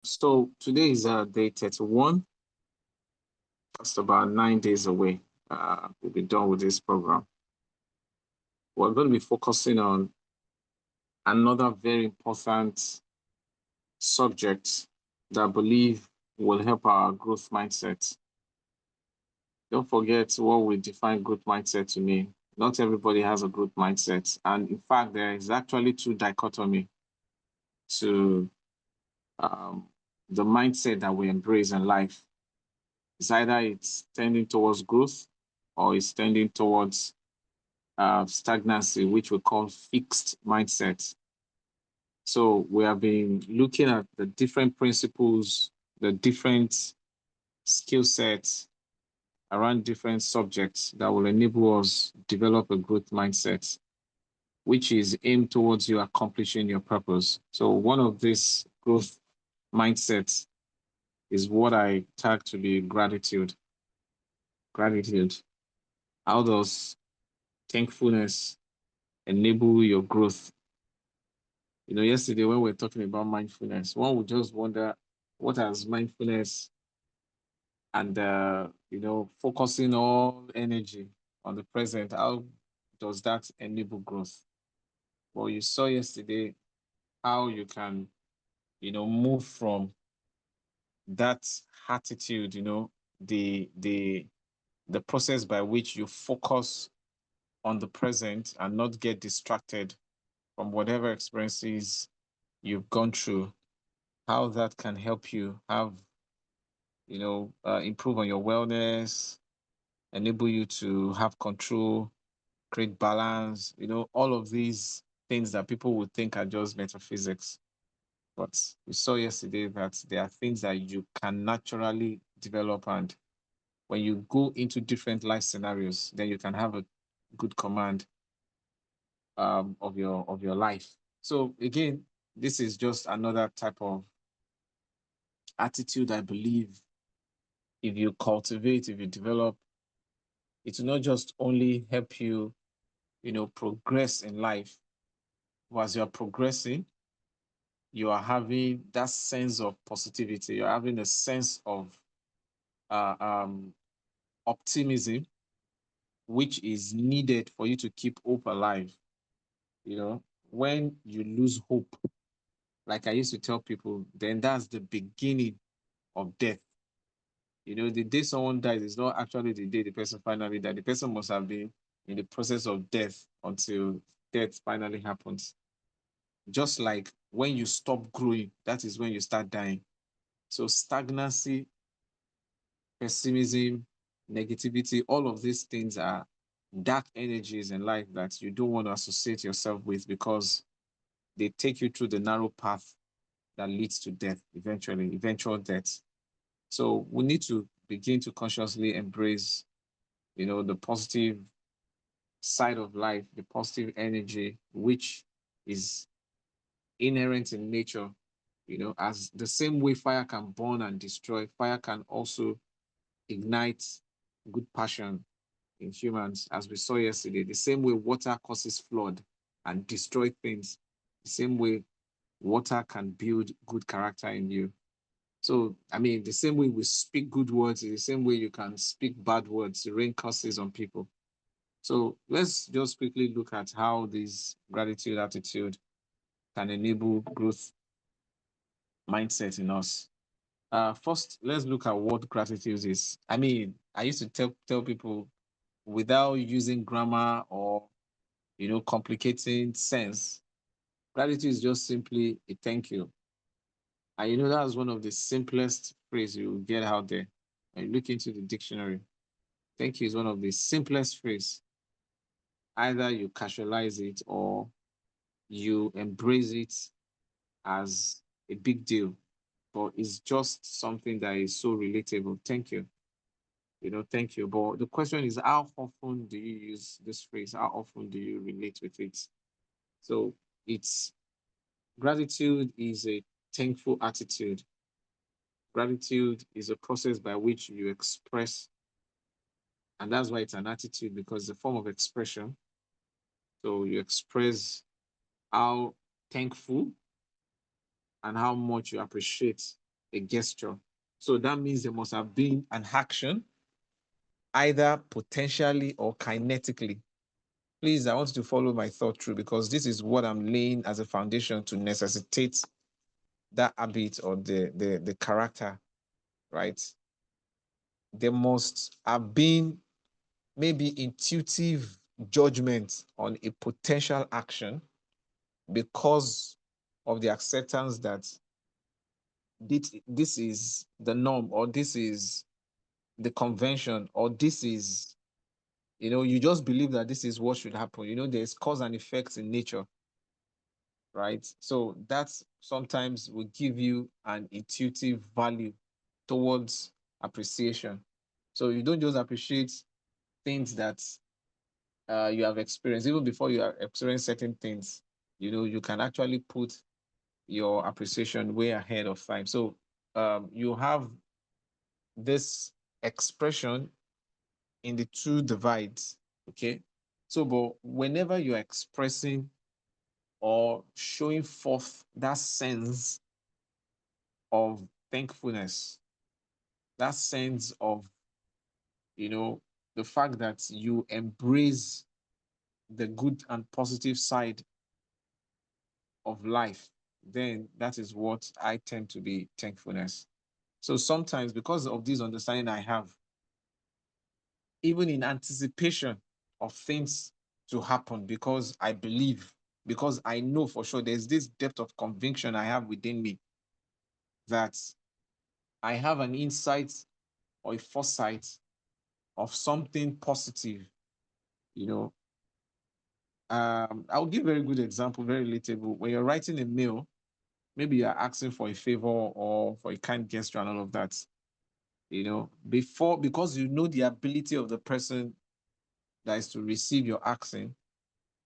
So today is day 31. Just about 9 days away. We'll be done with this program. We're going to be focusing on another very important subject that I believe will help our growth mindset. Don't forget what we define growth mindset to mean. Not everybody has a growth mindset. And in fact, there is actually two dichotomy to um, the mindset that we embrace in life. It's either it's tending towards growth or it's tending towards stagnancy, which we call fixed mindset. So we have been looking at the different principles, the different skill sets around different subjects that will enable us develop a growth mindset, which is aimed towards you accomplishing your purpose. So one of these growth mindsets is what I tag to be gratitude. Gratitude. How does thankfulness enable your growth? Yesterday when we were talking about mindfulness, one would just wonder what has mindfulness and focusing all energy on the present, how does that enable growth? Well, you saw yesterday how you can, move from that attitude, the process by which you focus on the present and not get distracted from whatever experiences you've gone through, how that can help you have, improve on your wellness, enable you to have control, create balance, all of these things that people would think are just metaphysics. But we saw yesterday that there are things that you can naturally develop. And when you go into different life scenarios, then you can have a good command of your life. So again, this is just another type of attitude I believe if you cultivate, if you develop, it will not just only help you, progress in life, but as you're progressing, you are having that sense of positivity. You're having a sense of uh, um, optimism, which is needed for you to keep hope alive. When you lose hope, like I used to tell people, then that's the beginning of death. The day someone dies is not actually the day the person finally died. The person must have been in the process of death until death finally happens. Just like when you stop growing, that is when you start dying. So stagnancy, pessimism, negativity, all of these things are dark energies in life that you don't want to associate yourself with because they take you through the narrow path that leads to death, eventual death. So we need to begin to consciously embrace, the positive side of life, the positive energy, which is inherent in nature. As the same way fire can burn and destroy, fire can also ignite good passion in humans, as we saw yesterday. The same way water causes flood and destroy things, the same way water can build good character in you. So, I mean, the same way we speak good words is the same way you can speak bad words, rain curses on people. So let's just quickly look at how this gratitude attitude can enable growth mindset in us. First, let's look at what gratitude is. I mean, I used to tell people without using grammar or complicating sense, gratitude is just simply a thank you. And that's one of the simplest phrases you will get out there. When you look into the dictionary, thank you is one of the simplest phrases. Either you casualize it or you embrace it as a big deal, but it's just something that is so relatable. Thank you. Thank you. But the question is, how often do you use this phrase? How often do you relate with it? So it's gratitude is a thankful attitude. Gratitude is a process by which you express, and that's why it's an attitude because it's a form of expression. So you express how thankful and how much you appreciate. a gesture. So that means there must have been an action, either potentially or kinetically. Please, I want you to follow my thought through, because this is what I'm laying as a foundation to necessitate that habit or the character, right? There must have been maybe intuitive judgment on a potential action because of the acceptance that this is the norm, or this is the convention, or this is, you just believe that this is what should happen. There's cause and effects in nature, right? So that's sometimes will give you an intuitive value towards appreciation. So you don't just appreciate things that you have experienced. Even before you have experienced certain things, you can actually put your appreciation way ahead of time. So you have this expression in the two divides, okay? So, but whenever you're expressing or showing forth that sense of thankfulness, that sense of, the fact that you embrace the good and positive side of life, then that is what I tend to be thankfulness. So sometimes, because of this understanding I have, even in anticipation of things to happen, because I believe, because I know for sure, there's this depth of conviction I have within me that I have an insight or a foresight of something positive, you know. I'll give a very good example, very relatable. When you're writing a mail, maybe you're asking for a favor or for a kind gesture and all of that, because you know the ability of the person that is to receive your asking,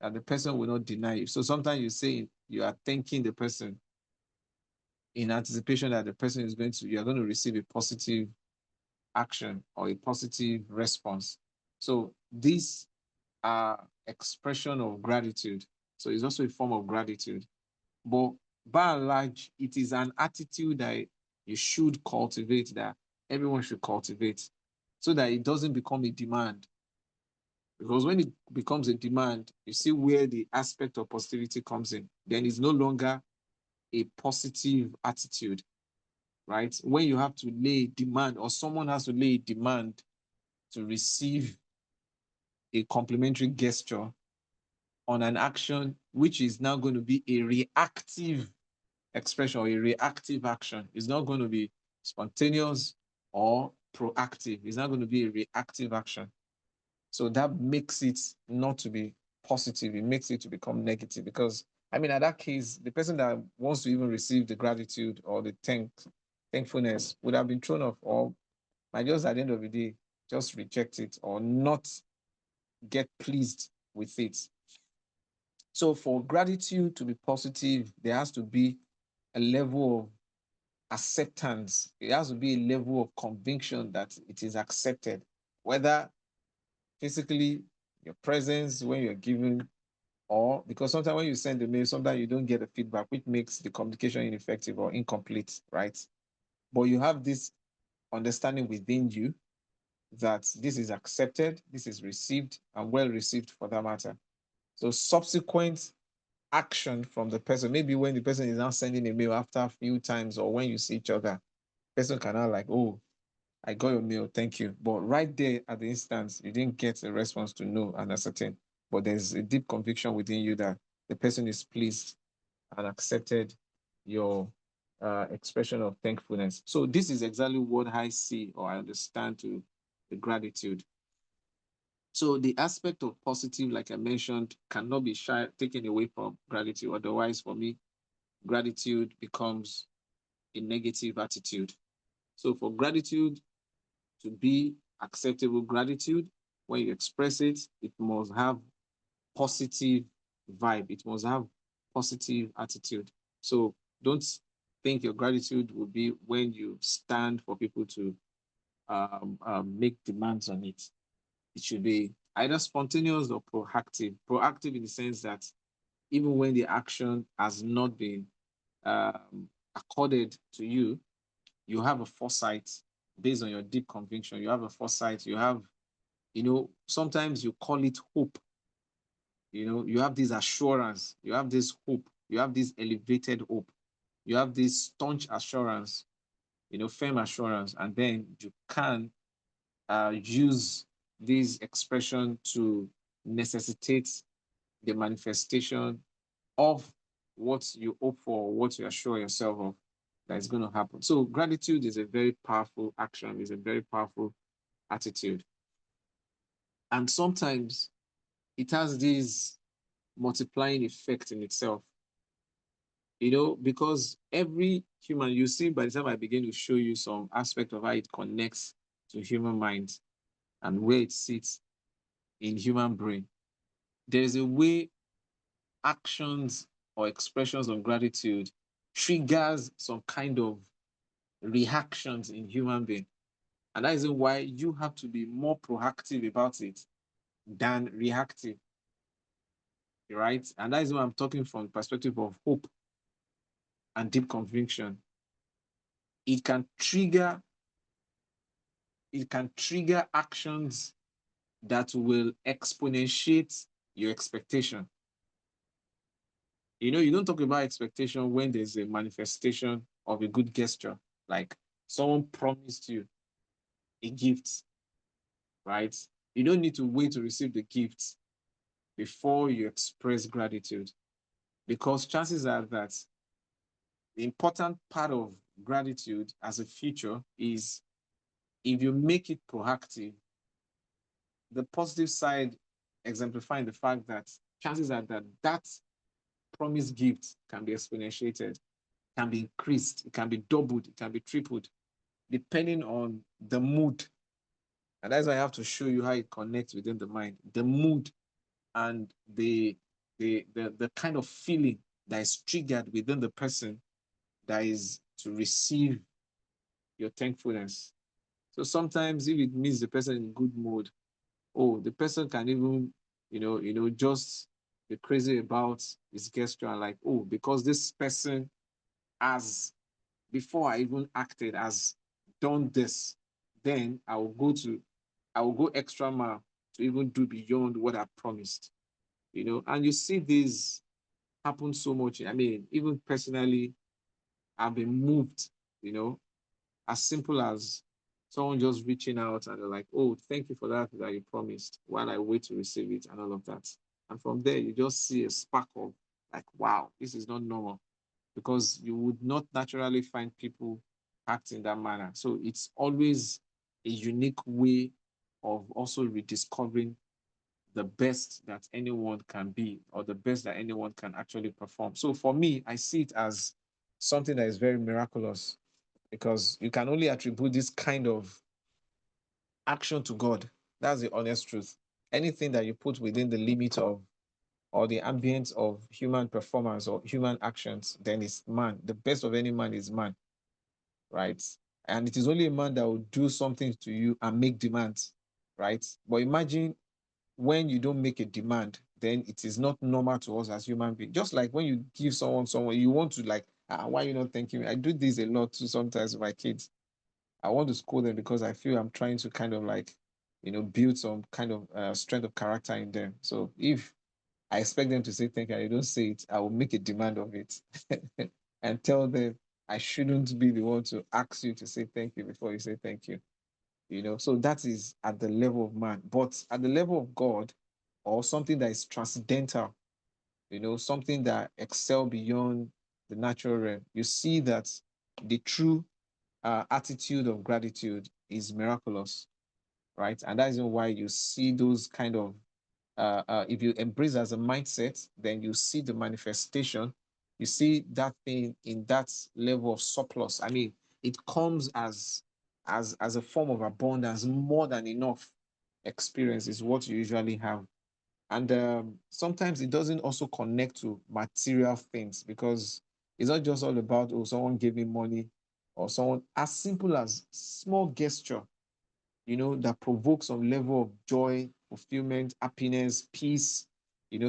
and the person will not deny you. So sometimes you say you are thanking the person in anticipation that the person you are going to receive a positive action or a positive response. So these are expression of gratitude. So it's also a form of gratitude. But by and large, it is an attitude that you should cultivate, that everyone should cultivate, so that it doesn't become a demand. Because when it becomes a demand, you see where the aspect of positivity comes in. Then it's no longer a positive attitude, right? When you have to lay demand, or someone has to lay demand to receive a complimentary gesture on an action, which is now going to be a reactive expression or a reactive action. It's not going to be spontaneous or proactive. It's not going to be a reactive action. So that makes it not to be positive. It makes it to become negative, because, I mean, at that case, the person that wants to even receive the gratitude or the thankfulness would have been thrown off, or might just at the end of the day just reject it or not get pleased with it. So for gratitude to be positive, there has to be a level of acceptance. It has to be a level of conviction that it is accepted, whether physically, your presence when you're giving, or because sometimes when you send a mail, sometimes you don't get the feedback, which makes the communication ineffective or incomplete, right? But you have this understanding within you that this is accepted, this is received, and well received for that matter. So subsequent action from the person, maybe when the person is now sending a mail after a few times, or when you see each other, person can now like, oh, I got your mail, thank you. But right there at the instance, you didn't get a response to know and ascertain. But there's a deep conviction within you that the person is pleased and accepted your expression of thankfulness. So this is exactly what I see or I understand to the gratitude. So the aspect of positive, like I mentioned, cannot be taken away from gratitude. Otherwise, for me, gratitude becomes a negative attitude. So for gratitude to be acceptable gratitude, when you express it, it must have positive vibe. It must have positive attitude. So don't think your gratitude will be when you stand for people to make demands on it. It should be either spontaneous or proactive. Proactive in the sense that even when the action has not been accorded to you, You have a foresight based on your deep conviction. You have a foresight. You have, sometimes you call it hope. You have this assurance. You have this hope. You have this elevated hope. You have this staunch assurance, firm assurance. And then you can use this expression to necessitate the manifestation of what you hope for, what you assure yourself of that is going to happen. So gratitude is a very powerful action, is a very powerful attitude. And sometimes it has this multiplying effect in itself, because every human, you see, by the time I begin to show you some aspect of how it connects to human minds and where it sits in human brain, there is a way actions or expressions of gratitude triggers some kind of reactions in human being. And that is why you have to be more proactive about it than reactive, right? And that is why I'm talking from the perspective of hope and deep conviction. It can trigger, actions that will exponentiate your expectation. You don't talk about expectation when there's a manifestation of a good gesture, like someone promised you a gift, right? You don't need to wait to receive the gift before you express gratitude, because chances are that the important part of gratitude as a feature is, if you make it proactive, the positive side exemplifying the fact that chances are that promised gift can be exponentiated, can be increased, it can be doubled, it can be tripled, depending on the mood. And that's why I have to show you how it connects within the mind, the mood and the kind of feeling that is triggered within the person that is to receive your thankfulness. So sometimes if it means the person in good mood, oh, the person can even, just be crazy about his gesture and like, oh, because this person has, before I even acted, has done this, then I will go extra mile to even do beyond what I promised. And you see this happen so much. I mean, even personally, I've been moved, you know, as simple as someone just reaching out and they're like, oh, thank you for that you promised while I wait to receive it and all of that. And from there, you just see a spark of like, wow, this is not normal, because you would not naturally find people act in that manner. So it's always a unique way of also rediscovering the best that anyone can be, or the best that anyone can actually perform. So for me, I see it as something that is very miraculous, because you can only attribute this kind of action to God. That's the honest truth. Anything that you put within the limit of, or the ambience of human performance or human actions, then it's man. The best of any man is man, right? And it is only a man that will do something to you and make demands, right? But imagine when you don't make a demand, then it is not normal to us as human beings. Just like when you give someone, you want to like, why are you not thanking me? I do this a lot too sometimes with my kids. I want to scold them because I feel I'm trying to kind of like, build some kind of strength of character in them. So if I expect them to say thank you and they don't say it, I will make a demand of it and tell them I shouldn't be the one to ask you to say thank you before you say thank you. So that is at the level of man. But at the level of God, or something that is transcendental, something that excel beyond the natural realm, you see that the true attitude of gratitude is miraculous, right? And that is why you see those kind of, if you embrace as a mindset, then you see the manifestation. You see that thing in that level of surplus. I mean, it comes as a form of abundance, more than enough experience is what you usually have. And sometimes it doesn't also connect to material things, because it's not just all about, oh, someone gave me money, or someone, as simple as small gesture, that provokes some level of joy, fulfillment, happiness, peace.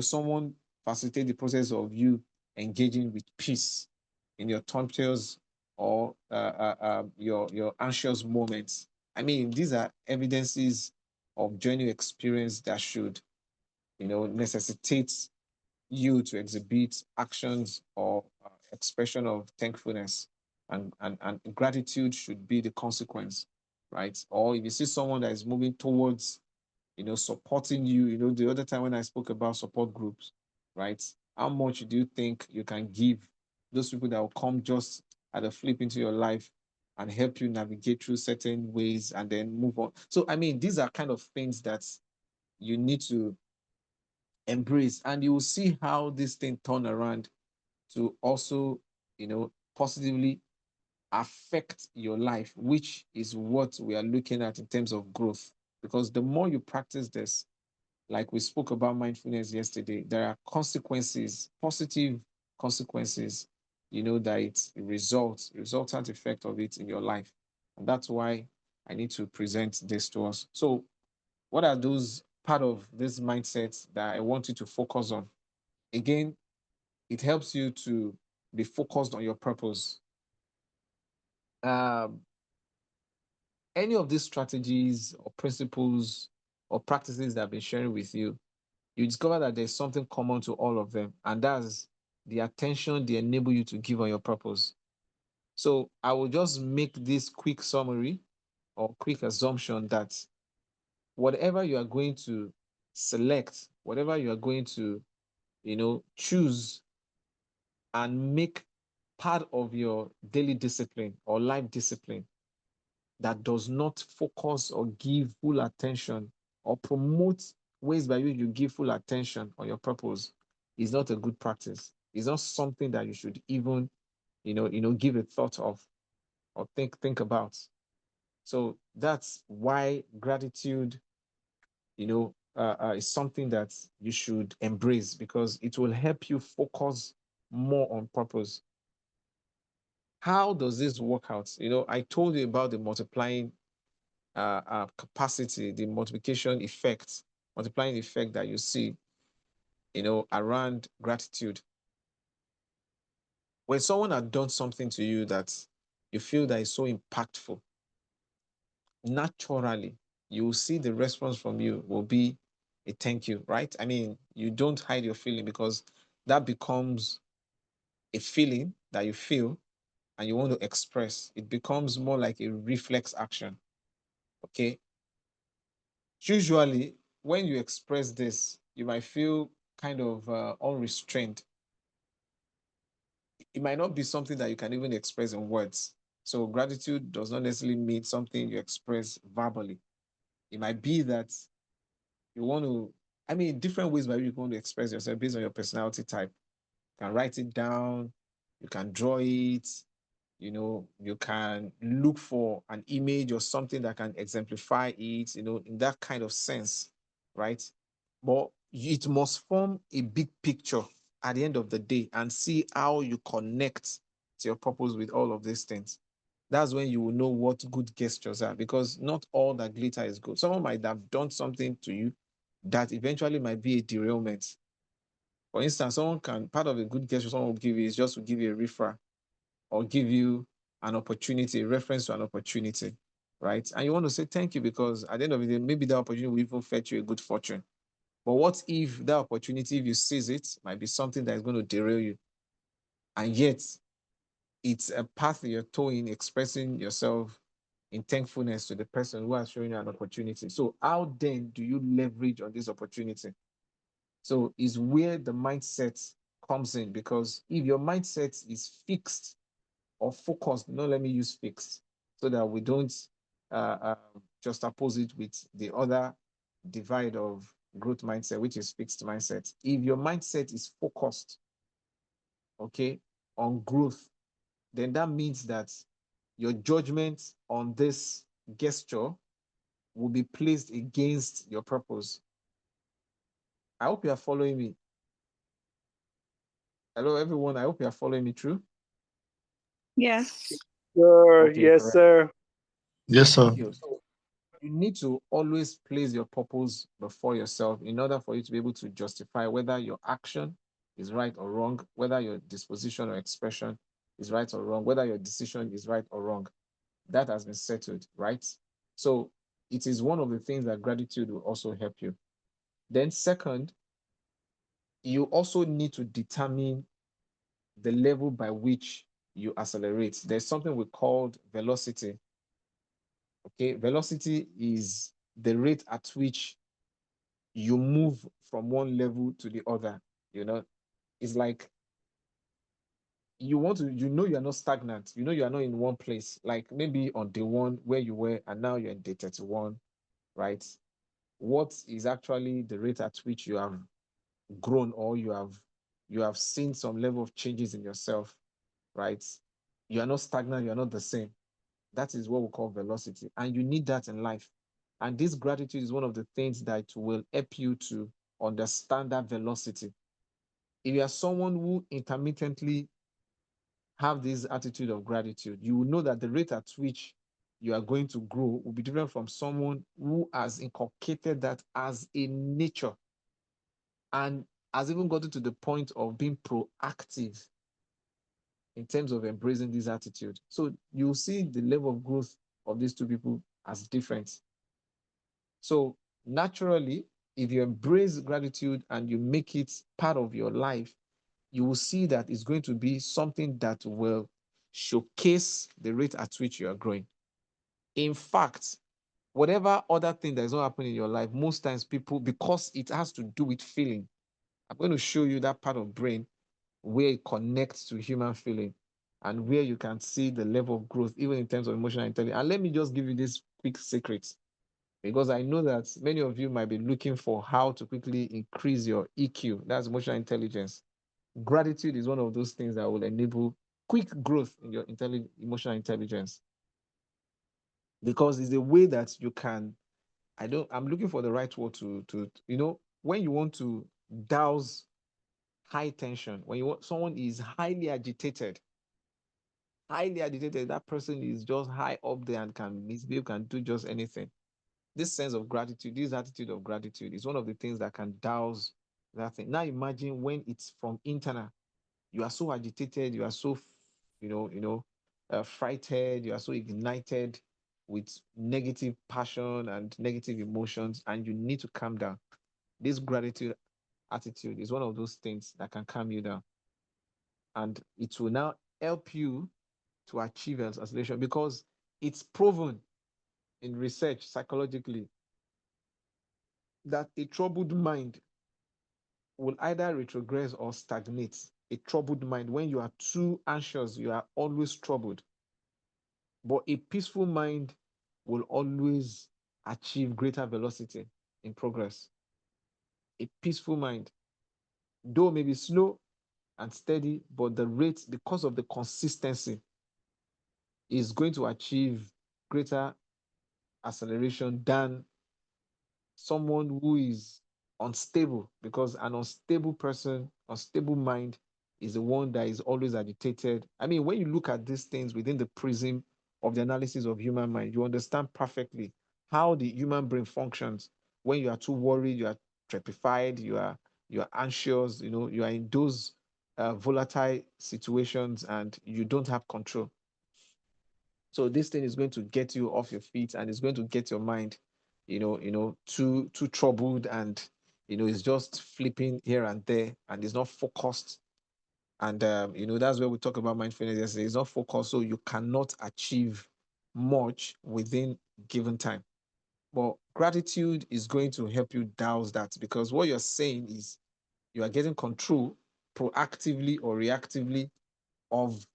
Someone facilitate the process of you engaging with peace in your tumultuous or your anxious moments. I mean, these are evidences of genuine experience that should, necessitate you to exhibit actions or expression of thankfulness, and gratitude should be the consequence, right? Or if you see someone that is moving towards, supporting you, the other time when I spoke about support groups, right? How much do you think you can give those people that will come just at a flip into your life and help you navigate through certain ways and then move on? So, I mean, these are kind of things that you need to embrace, and you will see how this thing turn around to also, positively affect your life, which is what we are looking at in terms of growth. Because the more you practice this, like we spoke about mindfulness yesterday, there are consequences, positive consequences, that it resultant effect of it in your life. And that's why I need to present this to us. So, what are those part of this mindset that I want you to focus on? Again, it helps you to be focused on your purpose. Um, any of these strategies or principles or practices that I've been sharing with you, you discover that there's something common to all of them, and that's the attention they enable you to give on your purpose. So I will just make this quick summary or quick assumption that whatever you are going to select, whatever you are going to, choose and make part of your daily discipline or life discipline that does not focus or give full attention or promote ways by which you give full attention on your purpose is not a good practice. It's not something that you should even, give a thought of or think about. So that's why gratitude, is something that you should embrace because it will help you focus more on purpose. How does this work out? I told you about the multiplying capacity, the multiplying effect that you see, around gratitude. When someone had done something to you that you feel that is so impactful, naturally, you will see the response from you will be a thank you, right? I mean, you don't hide your feeling because that becomes a feeling that you feel and you want to express. It becomes more like a reflex action, okay? Usually, when you express this, you might feel kind of unrestrained. It might not be something that you can even express in words. So, gratitude does not necessarily mean something you express verbally. It might be that you want to, I mean, different ways by which you want to express yourself based on your personality type. You can write it down, you can draw it, you can look for an image or something that can exemplify it, in that kind of sense, right? But it must form a big picture at the end of the day and see how you connect to your purpose with all of these things. That's when you will know what good gestures are, because not all that glitter is good. Someone might have done something to you that eventually might be a derailment. For instance, part of a good gesture someone will give you is just to give you a referral or give you an opportunity, a reference to an opportunity, right? And you want to say thank you because at the end of the day, maybe that opportunity will even fetch you a good fortune. But what if that opportunity, if you seize it, might be something that is going to derail you? And yet, it's a path you're towing, expressing yourself in thankfulness to the person who has shown you an opportunity. So, how then do you leverage on this opportunity? So, is where the mindset comes in, because if your mindset is fixed or focused, no, let me use fixed so that we don't just oppose it with the other divide of growth mindset, which is fixed mindset. If your mindset is focused, okay, on growth, then that means that your judgment on this gesture will be placed against your purpose. I hope you are following me. Hello, everyone. I hope you are following me through. Yes. Sir, Okay, yes, correct. sir. Yes, sir. Thank you. So you need to always place your purpose before yourself in order for you to be able to justify whether your action is right or wrong, whether your disposition or expression is right or wrong, whether your decision is right or wrong. That has been settled, right? So it is one of the things that gratitude will also help you. Then, second, you also need to determine the level by which you accelerate. There's something we called velocity. Okay, velocity is the rate at which you move from one level to the other. You know, it's like you want to, you're not stagnant. You are not in one place. Like maybe on day one where you were, and now you're in day 31, right? What is actually the rate at which you have grown, or you have seen some level of changes in yourself, right? You are not stagnant, you are not the same. That is what we call velocity. And you need that in life. And this gratitude is one of the things that will help you to understand that velocity. If you are someone who intermittently have this attitude of gratitude, you will know that the rate at which you are going to grow will be different from someone who has inculcated that as a nature and has even gotten to the point of being proactive in terms of embracing this attitude. So you'll see the level of growth of these two people as different. So naturally, if you embrace gratitude and you make it part of your life, you will see that it's going to be something that will showcase the rate at which you are growing. In fact, whatever other thing that is not happening in your life, most times people, because it has to do with feeling, I'm going to show you that part of brain where it connects to human feeling and where you can see the level of growth, even in terms of emotional intelligence. And let me just give you this quick secret, because I know that many of you might be looking for how to quickly increase your EQ, that's emotional intelligence. Gratitude is one of those things that will enable quick growth in your emotional intelligence, because it's a way that you can, I'm looking for the right word when you want to douse high tension, when you want someone is highly agitated, that person is just high up there and can misbehave, can do just anything. This sense of gratitude, this attitude of gratitude is one of the things that can douse that thing. Now imagine when it's from internal. You are so agitated, you are so, frightened, you are so ignited with negative passion and negative emotions, and you need to calm down. This gratitude attitude is one of those things that can calm you down, and it will now help you to achieve acceleration, because it's proven in research psychologically that a troubled mind will either retrogress or stagnate. A troubled mind, when you are too anxious, you are always troubled. But a peaceful mind will always achieve greater velocity in progress. A peaceful mind, though maybe slow and steady, but the rate, because of the consistency, is going to achieve greater acceleration than someone who is unstable, because an unstable person, unstable mind, is the one that is always agitated. I mean, when you look at these things within the prism of the analysis of human mind, you understand perfectly how the human brain functions. When you are too worried, you are trepified, you are anxious, you are in those volatile situations and you don't have control. So this thing is going to get you off your feet, and it's going to get your mind, too troubled, and it's just flipping here and there, and it's not focused. And that's where we talk about mindfulness yesterday. It's not focused, so you cannot achieve much within given time. But gratitude is going to help you douse that, because what you're saying is you are getting control proactively or reactively of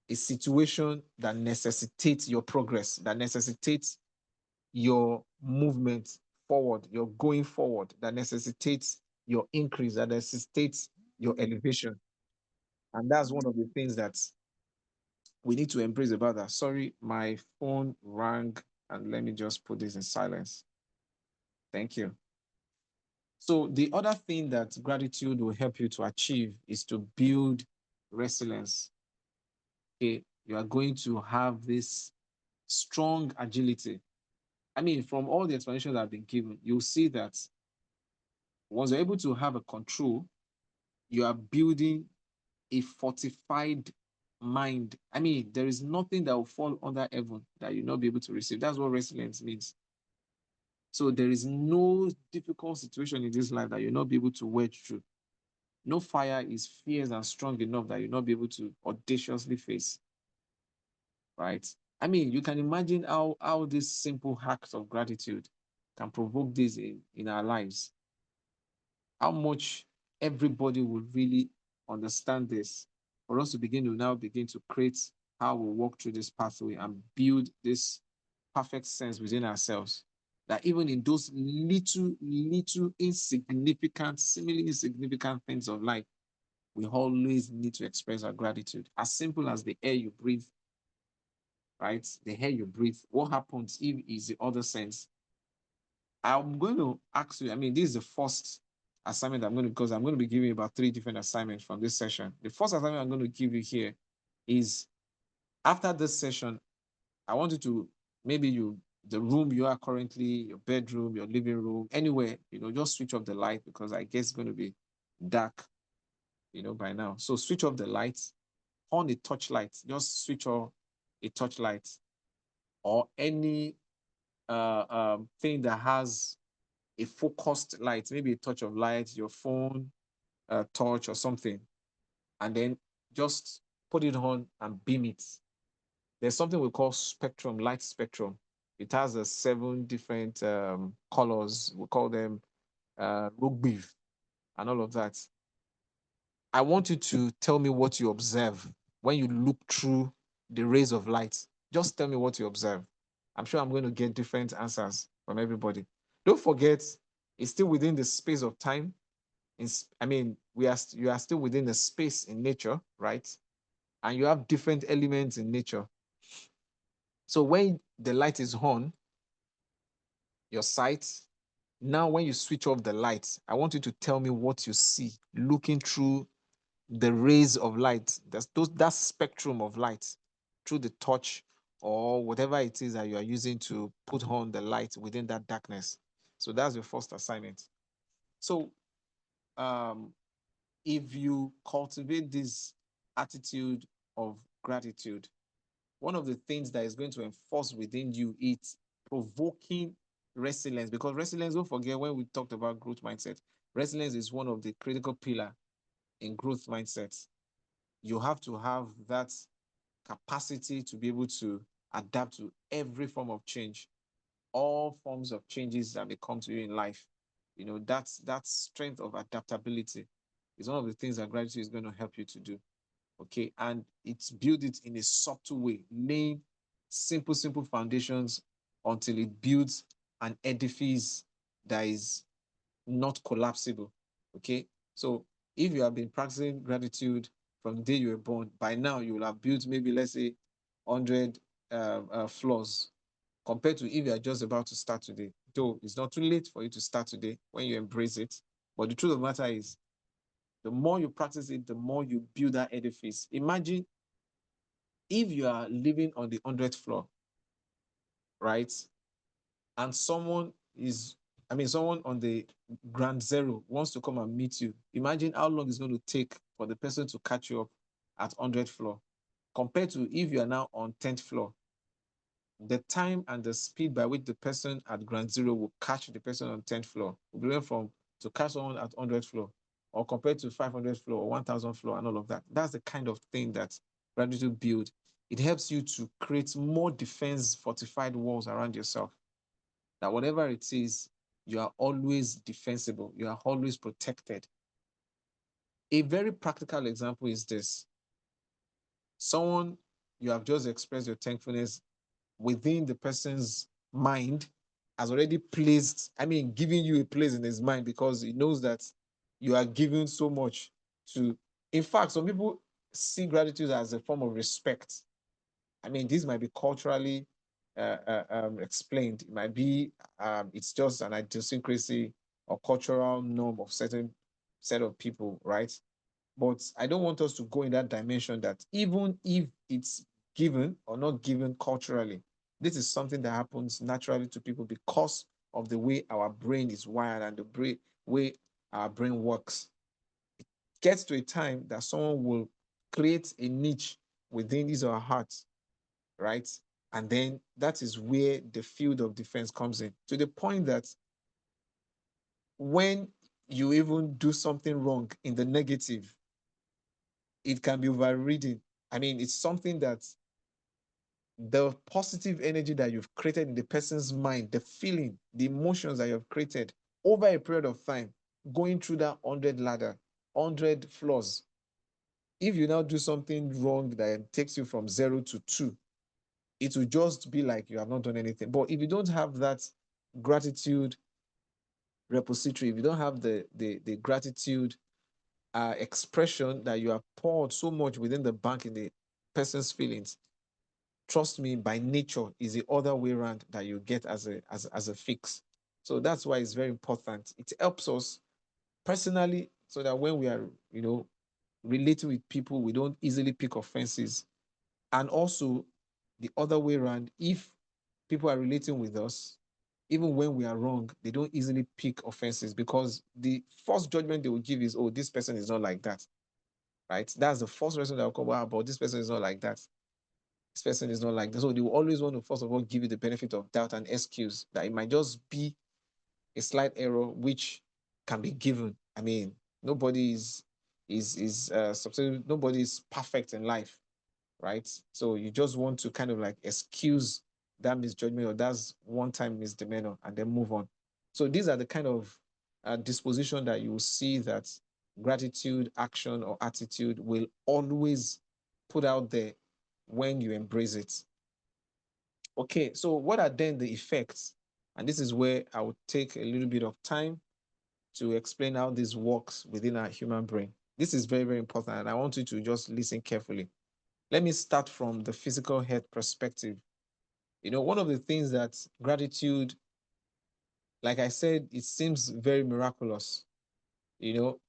a situation that necessitates your progress, that necessitates your movement forward, your going forward, that necessitates your increase, that necessitates your elevation. And that's one of the things that we need to embrace about that. Sorry, my phone rang, and let me just put this in silence. Thank you. So, the other thing that gratitude will help you to achieve is to build resilience. Okay, you are going to have this strong agility. I mean, from all the explanations that have been given, you'll see that once you're able to have a control, you are building a fortified mind. I mean, there is nothing that will fall under heaven that you'll not be able to receive. That's what resilience means. So there is no difficult situation in this life that you'll not be able to wedge through. No fire is fierce and strong enough that you'll not be able to audaciously face, right? I mean, you can imagine how this simple act of gratitude can provoke this in our lives. How much everybody would really understand this for us to begin to create how we walk through this pathway and build this perfect sense within ourselves. That even in those little insignificant, seemingly insignificant things of life, we always need to express our gratitude. As simple as the air you breathe, right? The air you breathe. What happens if is the other sense? I'm going to ask you, I mean, this is the first assignment I'm going to, because I'm going to be giving you about 3 different assignments from this session. The first assignment I'm going to give you here is after this session, I want you to maybe the room you are currently, your bedroom, your living room, anywhere, just switch off the light because I guess it's going to be dark, by now. So switch off the lights, on a torchlight, just switch off a torchlight or any thing that has a focused light, maybe a touch of light, your phone, torch or something, and then just put it on and beam it. There's something we call spectrum, light spectrum. It has 7 different colors. We call them rugby and all of that. I want you to tell me what you observe when you look through the rays of light. Just tell me what you observe. I'm sure I'm going to get different answers from everybody. Don't forget, it's still within the space of time. I mean, you are still within the space in nature, right? And you have different elements in nature. So when the light is on, your sight, now when you switch off the light, I want you to tell me what you see looking through the rays of light, that spectrum of light through the torch or whatever it is that you are using to put on the light within that darkness. So that's your first assignment. So um, if you cultivate this attitude of gratitude, one of the things that is going to enforce within you is provoking resilience. Because resilience, don't forget when we talked about growth mindset, resilience is one of the critical pillar in growth mindset. You have to have that capacity to be able to adapt to every form of change, all forms of changes that may come to you in life. That strength of adaptability is one of the things that gratitude is going to help you to do. Okay. And it's built it in a subtle way, laying simple foundations until it builds an edifice that is not collapsible. Okay. So if you have been practicing gratitude from the day you were born, by now you will have built maybe, let's say, 100 floors compared to if you are just about to start today. Though it's not too late for you to start today when you embrace it. But the truth of the matter is, the more you practice it, the more you build that edifice. Imagine if you are living on the 100th floor, right? And someone on the ground zero wants to come and meet you. Imagine how long it's going to take for the person to catch you up at 100th floor compared to if you are now on 10th floor. The time and the speed by which the person at ground zero will catch the person on 10th floor will be different from to catch someone at 100th floor or compared to 500th floor or 1000th floor and all of that. That's the kind of thing that gratitude build. It helps you to create more defense fortified walls around yourself. That whatever it is, you are always defensible. You are always protected. A very practical example is this. Someone you have just expressed your thankfulness within the person's mind has already placed, giving you a place in his mind because he knows that you are giving so much to. In fact, some people see gratitude as a form of respect. This might be culturally explained. It might be it's just an idiosyncrasy or cultural norm of certain set of people, right? But I don't want us to go in that dimension that even if it's given or not given culturally, this is something that happens naturally to people because of the way our brain is wired and the way our brain works. It gets to a time that someone will create a niche within his or her heart, right? And then that is where the field of defense comes in, to the point that when you even do something wrong in the negative, it can be overridden. I mean, it's something that the positive energy that you've created in the person's mind, the feeling, the emotions that you've created over a period of time, going through that 100 ladder, 100 floors. If you now do something wrong that takes you from 0 to 2, it will just be like you have not done anything. But if you don't have that gratitude repository, if you don't have the gratitude expression that you have poured so much within the bank in the person's feelings, trust me, by nature is the other way around that you get as a fix. So that's why it's very important. It helps us personally so that when we are, relating with people, we don't easily pick offenses. And also the other way around, if people are relating with us, even when we are wrong, they don't easily pick offenses because the first judgment they will give is, oh, this person is not like that, right? That's the first person that will come out, but this person is not like that. This person is not like that. So they will always want to, first of all, give you the benefit of doubt and excuse that it might just be a slight error, which can be given. I mean, nobody nobody is perfect in life, right? So you just want to kind of like excuse that misjudgment or that's one time misdemeanor and then move on. So these are the kind of disposition that you will see that gratitude, action, or attitude will always put out there when you embrace it. Okay, so what are then the effects? And this is where I would take a little bit of time to explain how this works within our human brain. This is very, very important, and I want you to just listen carefully. Let me start from the physical health perspective. One of the things that gratitude, like I said, it seems very miraculous. You know,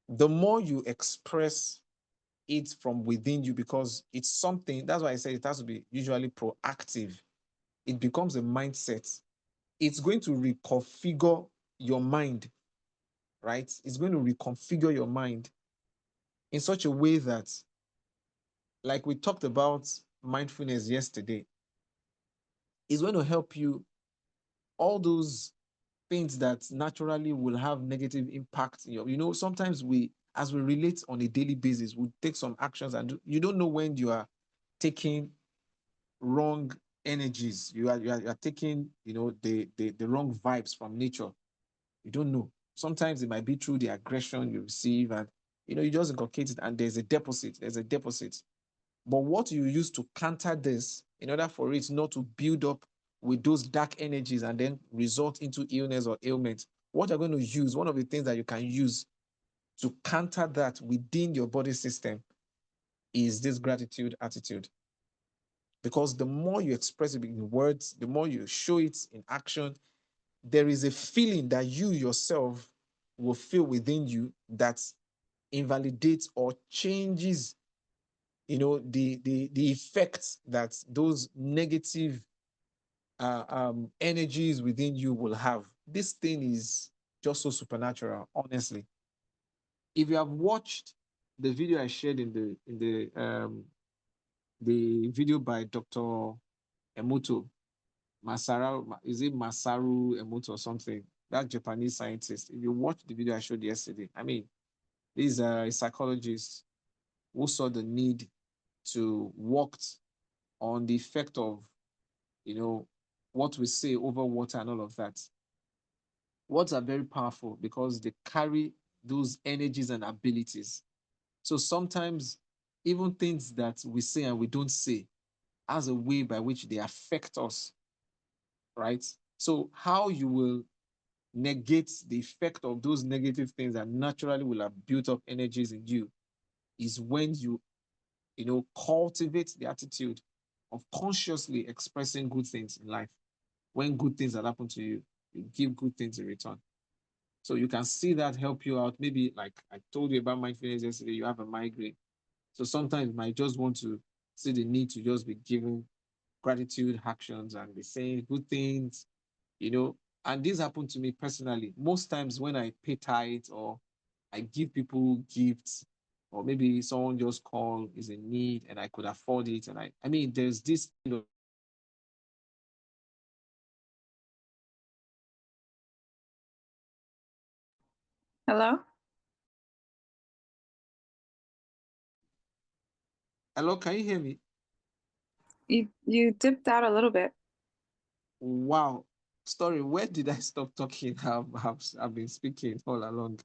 the more you express it from within you, because it's something, that's why I say it has to be usually proactive. It becomes a mindset. It's going to reconfigure your mind, right? It's going to reconfigure your mind in such a way that, like we talked about mindfulness yesterday, it's going to help you all those things that naturally will have negative impact. Sometimes as we relate on a daily basis, we take some actions and you don't know when you are taking wrong energies. You are taking, the wrong vibes from nature. You don't know. Sometimes it might be through the aggression you receive, and you just inculcate it, and there's a deposit. There's a deposit. But what you use to counter this, in order for it not to build up with those dark energies and then result into illness or ailment, what you're going to use, one of the things that you can use to counter that within your body system is this gratitude attitude. Because the more you express it in words, the more you show it in action, there is a feeling that you yourself will feel within you that invalidates or changes the effects that those negative energies within you will have. This thing is just so supernatural, honestly. If you have watched the video I shared in the video by Dr. Emoto, is it Masaru Emoto or something? That Japanese scientist. If you watch the video I showed yesterday, I mean, these are a psychologist who saw the need to work on the effect of, what we say over water and all of that. Words are very powerful because they carry those energies and abilities. So sometimes even things that we say and we don't say has a way by which they affect us, right? So how you will negate the effect of those negative things that naturally will have built up energies in you is when you cultivate the attitude of consciously expressing good things in life. When good things that happen to you, you give good things in return. So you can see that help you out. Maybe like I told you about mindfulness yesterday, you have a migraine. So sometimes you might just want to see the need to just be giving gratitude actions and be saying good things, you know. And this happened to me personally. Most times when I pay tithe or I give people gifts or maybe someone just called is in need and I could afford it. And I mean, there's this kind of Hello? hello, can you hear me? You dipped out a little bit. Wow. Sorry, where did I stop talking? I've been speaking all along.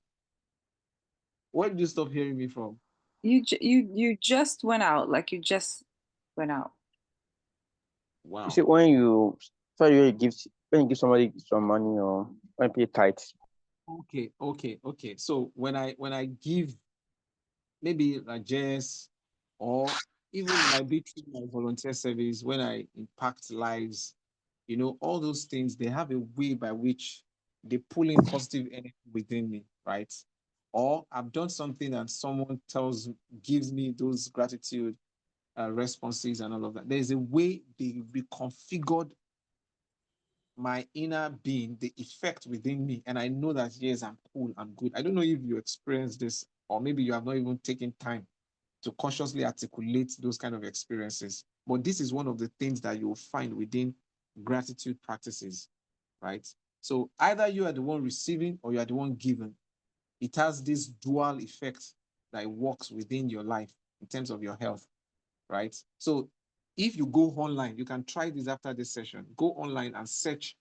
Where did you stop hearing me from? You just went out, like you just went out. You see, Wow. when you when you give somebody some money or when you pay tithes, Okay. So when I give maybe a jest, or even it might be through my volunteer service when I impact lives, all those things, they have a way by which they pull in positive energy within me, right? Or I've done something and someone gives me those gratitude responses and all of that. There's a way they reconfigured my inner being, the effect within me. And I know that, yes, I'm cool, I'm good. I don't know if you experience this, or maybe you have not even taken time to consciously articulate those kind of experiences. But this is one of the things that you'll find within gratitude practices, right? So either you are the one receiving or you are the one given. It has this dual effect that it works within your life in terms of your health, right? So if you go online, you can try this after this session. Go online and search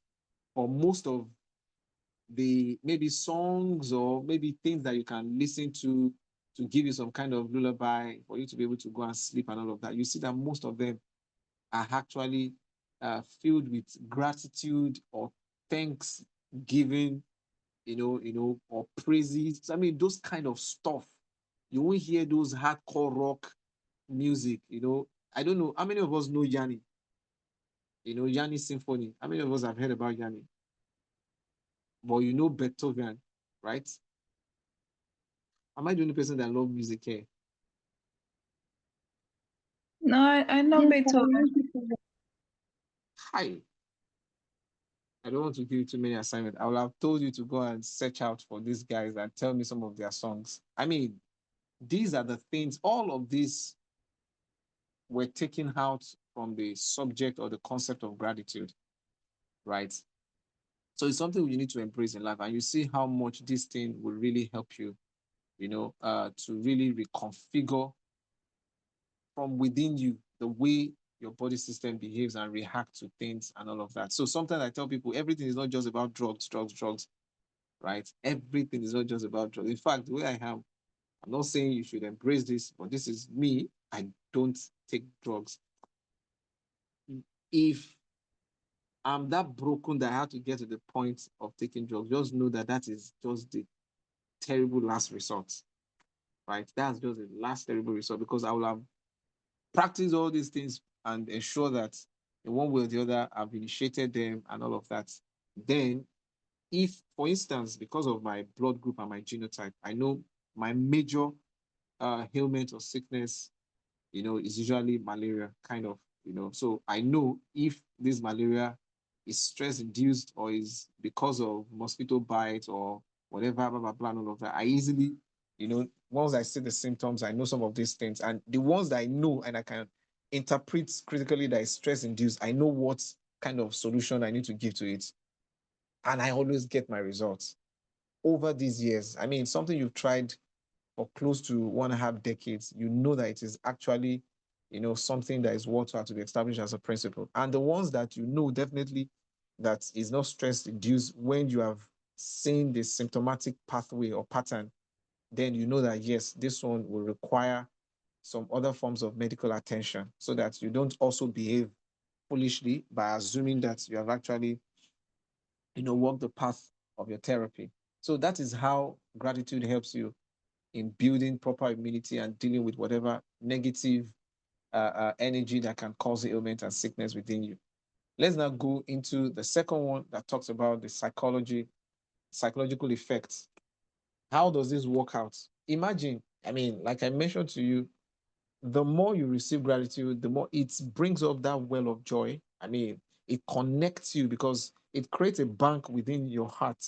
for most of the maybe songs or maybe things that you can listen to give you some kind of lullaby for you to be able to go and sleep and all of that. You see that most of them are actually filled with gratitude or thanksgiving, or praises. So, I mean, those kind of stuff. You won't hear those hardcore rock music. I don't know how many of us know Yanni. Yanni Symphony. How many of us have heard about Yanni? But Beethoven, right? Am I the only person that love music here? No, I know yes, Beethoven. Hi. I don't want to give you too many assignments. I will have told you to go and search out for these guys and tell me some of their songs. I mean, these are the things, all of these were taken out from the subject or the concept of gratitude, right? So it's something you need to embrace in life. And you see how much this thing will really help you, to really reconfigure from within you the way your body system behaves and react to things and all of that. So sometimes I tell people everything is not just about drugs, right? Everything is not just about drugs. In fact, the way I am, I'm not saying you should embrace this, but this is me. I don't take drugs. If I'm that broken that I have to get to the point of taking drugs, just know that that is just the terrible last resort, right? That's just the last terrible resort, because I will have practiced all these things and ensure that in one way or the other, I've initiated them and all of that. Then, if, for instance, because of my blood group and my genotype, I know my major ailment or sickness, is usually malaria, kind of, So I know if this malaria is stress induced or is because of mosquito bite or whatever, blah, blah, blah, and all of that, I easily, once I see the symptoms, I know some of these things. And the ones that I know and I can interpret critically that is stress induced, I know what kind of solution I need to give to it. And I always get my results over these years. I mean, something you've tried for close to 1.5 decades, you know that it is actually, something that is worthwhile to be established as a principle. And the ones that definitely that is not stress induced, when you have seen the symptomatic pathway or pattern, then you know that yes, this one will require some other forms of medical attention, so that you don't also behave foolishly by assuming that you have actually, walked the path of your therapy. So that is how gratitude helps you in building proper immunity and dealing with whatever negative energy that can cause ailment and sickness within you. Let's now go into the second one that talks about the psychological effects. How does this work out? Imagine, I mean, like I mentioned to you, the more you receive gratitude, the more it brings up that well of joy. I mean, it connects you because it creates a bank within your heart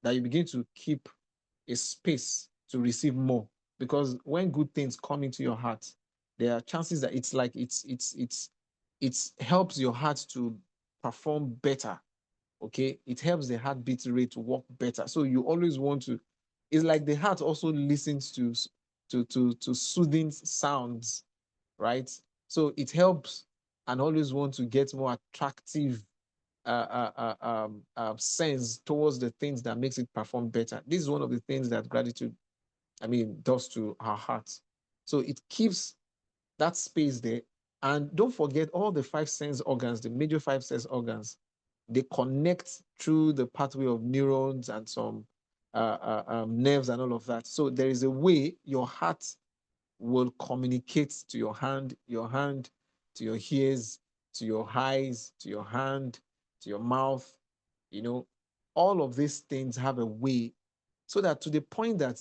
that you begin to keep a space to receive more. because when good things come into your heart, there are chances that it helps your heart to perform better. Okay, it helps the heartbeat rate to work better. So you always want to. It's like the heart also listens to soothing sounds, right? So it helps and always want to get more attractive sense towards the things that makes it perform better. This is one of the things that gratitude, I mean, does to our hearts. So it keeps that space there. And don't forget all the five sense organs, the major five sense organs, they connect through the pathway of neurons and some nerves and all of that. So there is a way your heart will communicate to your hand to your ears, to your eyes, to your hand, to your mouth. You know, all of these things have a way, so that to the point that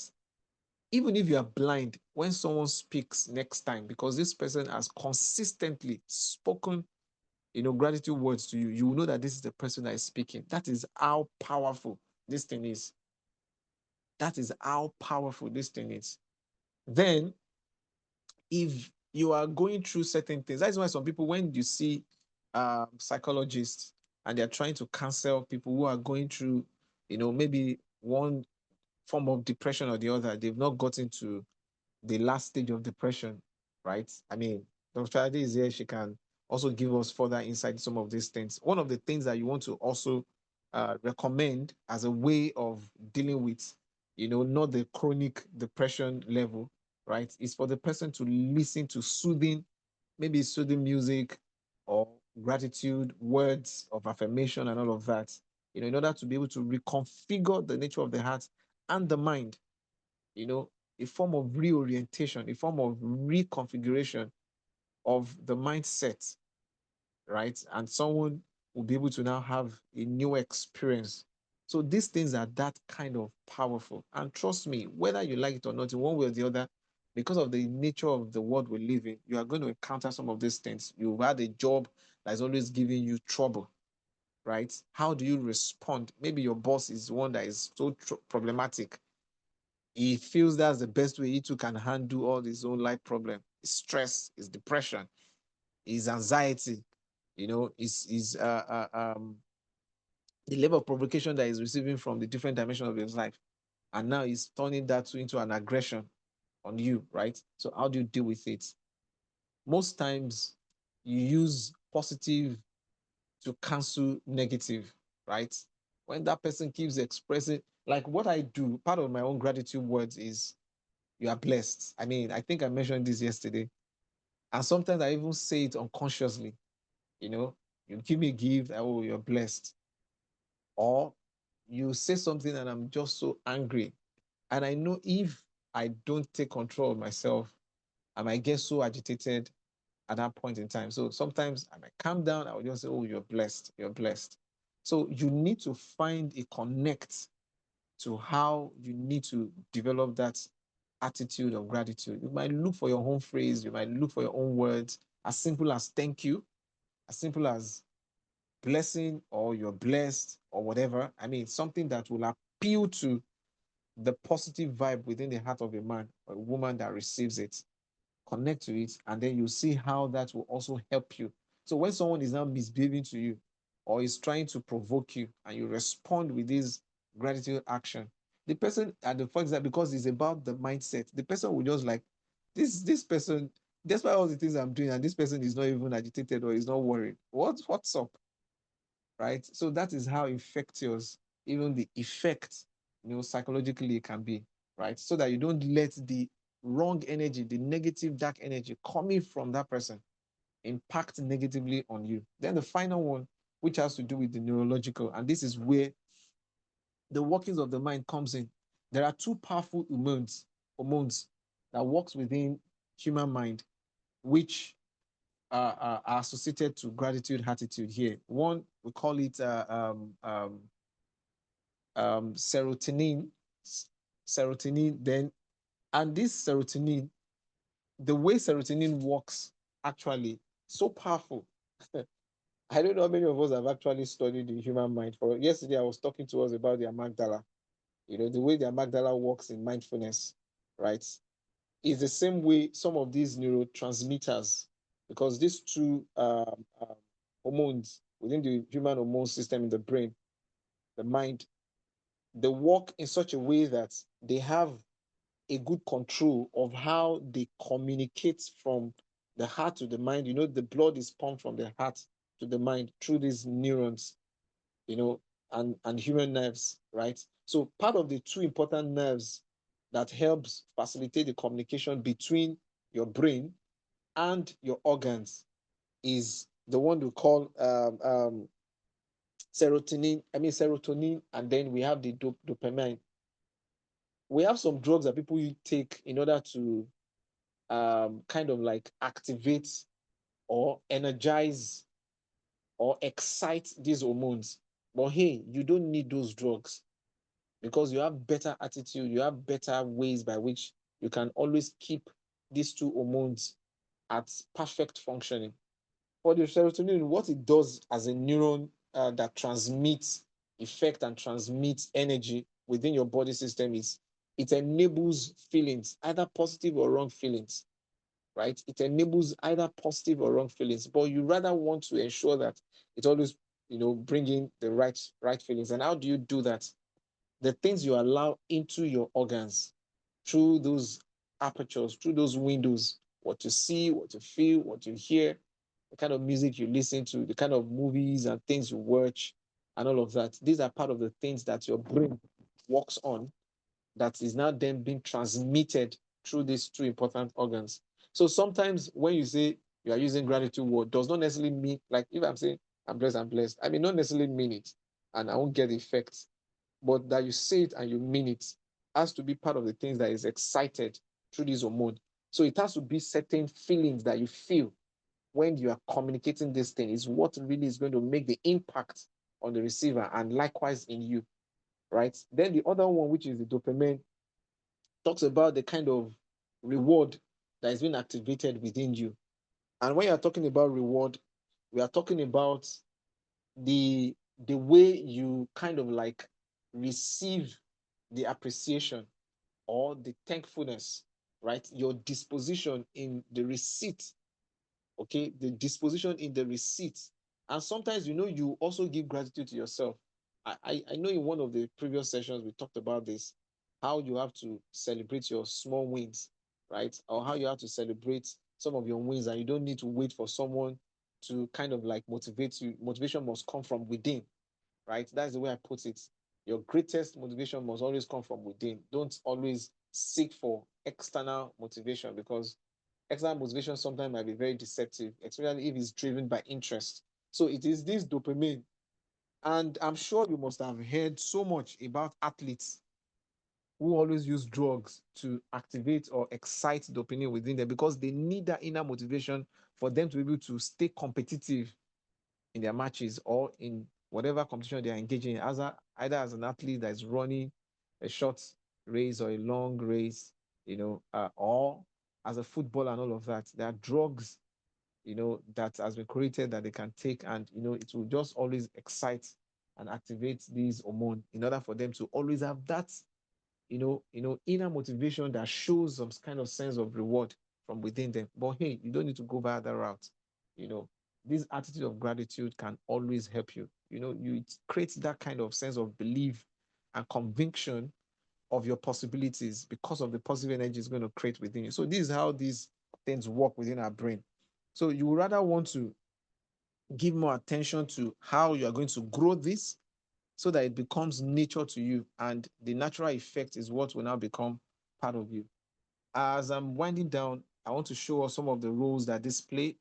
even if you are blind, when someone speaks next time, because this person has consistently spoken, gratitude words to you, you will know that this is the person that is speaking. That is how powerful this thing is. That is how powerful this thing is. Then, if you are going through certain things, that's why some people, when you see psychologists and they're trying to counsel people who are going through, maybe one form of depression or the other, they've not gotten to the last stage of depression, right? I mean, Dr. Ade is here. She can also give us further insight some of these things. One of the things that you want to also recommend as a way of dealing with, not the chronic depression level, right, is for the person to listen to soothing, maybe soothing music or gratitude, words of affirmation and all of that, in order to be able to reconfigure the nature of the heart and the mind, you know, a form of reorientation, a form of reconfiguration of the mindset, right? And someone will be able to now have a new experience. So these things are that kind of powerful. And trust me, whether you like it or not, in one way or the other, because of the nature of the world we live in, you are going to encounter some of these things. You've had a job that's always giving you trouble, right? How do you respond? Maybe your boss is one that is so problematic. He feels that's the best way he too can handle all his own life problem. His stress, his depression, his anxiety, the level of provocation that he's receiving from the different dimensions of his life. And now he's turning that into an aggression on you, right? So how do you deal with it? Most times you use positive to cancel negative, right? When that person keeps expressing, like what I do, part of my own gratitude words is you are blessed. I mean, I think I mentioned this yesterday. And sometimes I even say it unconsciously. You give me a gift, oh, you're blessed. Or you say something and I'm just so angry. And I know if I don't take control of myself, I might get so agitated at that point in time. So sometimes I might calm down. I will just say, oh, you're blessed. You're blessed. So you need to find a connect to how you need to develop that attitude of gratitude. You might look for your own phrase, you might look for your own words, as simple as thank you, as simple as blessing or you're blessed or whatever. I mean, something that will appeal to the positive vibe within the heart of a man or a woman that receives it. Connect to it, and then you see how that will also help you. So when someone is now misbehaving to you or is trying to provoke you and you respond with this gratitude action, the person at the point that, because it's about the mindset, the person will just like this person, despite all the things I'm doing, and this person is not even agitated or is not worried. What's up? Right? So that is how infectious even the effect, psychologically it can be, right? So that you don't let the wrong energy, the negative dark energy coming from that person impact negatively on you. Then the final one, which has to do with the neurological, and this is where the workings of the mind comes in. There are two powerful hormones that works within human mind, which are associated to gratitude attitude here. One, we call it serotonin, then, and this serotonin, the way serotonin works actually, so powerful. I don't know how many of us have actually studied the human mind. For yesterday, I was talking to us about the amygdala, the way the amygdala works in mindfulness, right? is the same way some of these neurotransmitters, because these two hormones within the human hormone system in the brain, the mind, they work in such a way that they have a good control of how they communicate from the heart to the mind. The blood is pumped from the heart to the mind through these neurons, and human nerves, right? So part of the two important nerves that helps facilitate the communication between your brain and your organs is the one we call serotonin, and then we have the dopamine. We have some drugs that people take in order to kind of like activate or energize or excite these hormones. But hey, you don't need those drugs because you have better attitude, you have better ways by which you can always keep these two hormones at perfect functioning. For the serotonin, what it does as a neuron that transmits effect and transmits energy within your body system is it enables feelings, either positive or wrong feelings, right? It enables either positive or wrong feelings, but you rather want to ensure that it always, bring in the right feelings. And how do you do that? The things you allow into your organs through those apertures, through those windows, what you see, what you feel, what you hear, the kind of music you listen to, the kind of movies and things you watch, and all of that. These are part of the things that your brain works on that is now then being transmitted through these two important organs. So sometimes when you say you are using gratitude word, does not necessarily mean, like if I'm saying I'm blessed, I may not necessarily mean it and I won't get the effects, but that you say it and you mean it has to be part of the things that is excited through this hormone. So it has to be certain feelings that you feel when you are communicating this thing is what really is going to make the impact on the receiver and likewise in you, right? Then the other one, which is the dopamine, talks about the kind of reward that is being activated within you. And when you're talking about reward, we are talking about the the way you kind of like receive the appreciation or the thankfulness, right? Your disposition in the receipt, okay? The disposition in the receipt. And sometimes, you also give gratitude to yourself. I know in one of the previous sessions, we talked about this, how you have to celebrate your small wins, right? Or how you have to celebrate some of your wins and you don't need to wait for someone to kind of like motivate you. Motivation must come from within, right? That's the way I put it. Your greatest motivation must always come from within. Don't always seek for external motivation because external motivation sometimes might be very deceptive, especially if it's driven by interest. So it is this dopamine. And I'm sure you must have heard so much about athletes who always use drugs to activate or excite dopamine within them because they need that inner motivation for them to be able to stay competitive in their matches or in whatever competition they are engaging in, either as an athlete that is running a short race or a long race, or as a footballer and all of that. There are drugs, that has been created that they can take, and it will just always excite and activate these hormone in order for them to always have that inner motivation that shows some kind of sense of reward from within them. But hey, you don't need to go via that route. You know, this attitude of gratitude can always help you. It creates that kind of sense of belief and conviction of your possibilities because of the positive energy it's going to create within you. So this is how these things work within our brain. So you would rather want to give more attention to how you are going to grow this so that it becomes nature to you. And the natural effect is what will now become part of you. As I'm winding down, I want to show us some of the roles that this play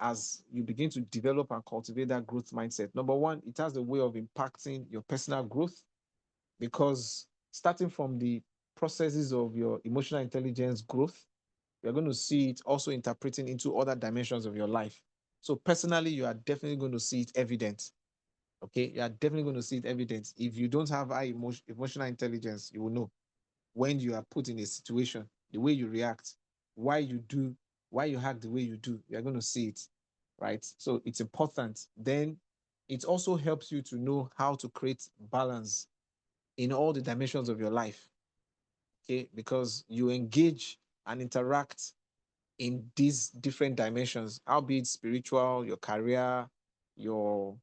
as you begin to develop and cultivate that growth mindset. Number one, it has a way of impacting your personal growth because starting from the processes of your emotional intelligence growth, you're going to see it also interpreting into other dimensions of your life. So personally, you are definitely going to see it evident. Okay, you are definitely going to see it evident. If you don't have high emotional intelligence, you will know when you are put in a situation, the way you react, why you do, why you act the way you do. You are going to see it, right? So it's important. Then it also helps you to know how to create balance in all the dimensions of your life. Okay, because you engage and interact in these different dimensions, albeit spiritual, your career, your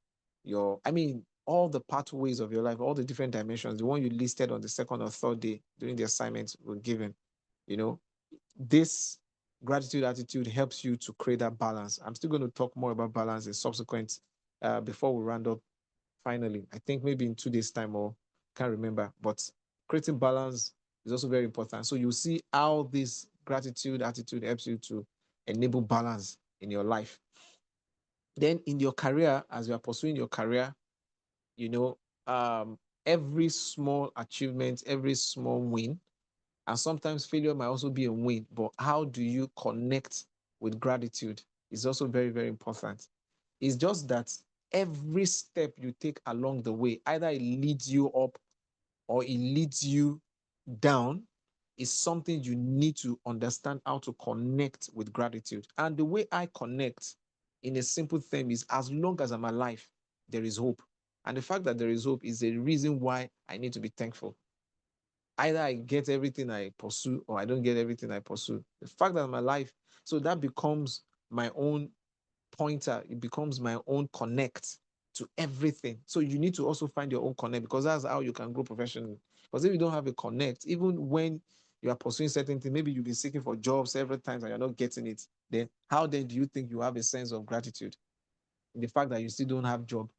I mean, all the pathways of your life, all the different dimensions, the one you listed on the second or third day during the assignments were given, you know, this gratitude attitude helps you to create that balance. I'm still going to talk more about balance in subsequent before we round up finally. I think maybe in 2 days' time or can't remember, but creating balance is also very important. So you see how this gratitude attitude helps you to enable balance in your life. Then in your career, as you are pursuing your career, you know, every small achievement, every small win, and sometimes failure might also be a win, but how do you connect with gratitude is also very, very important. It's just that every step you take along the way, either it leads you up or it leads you down, is something you need to understand how to connect with gratitude. And the way I connect in a simple thing is as long as I'm alive, there is hope. And the fact that there is hope is the reason why I need to be thankful. Either I get everything I pursue or I don't get everything I pursue. The fact that I'm alive, so that becomes my own pointer, it becomes my own connect to everything. So you need to also find your own connect because that's how you can grow professionally. Because if you don't have a connect, even when you are pursuing certain things, maybe you've been seeking for jobs several times and you're not getting it, then how then do you think you have a sense of gratitude in the fact that you still don't have job?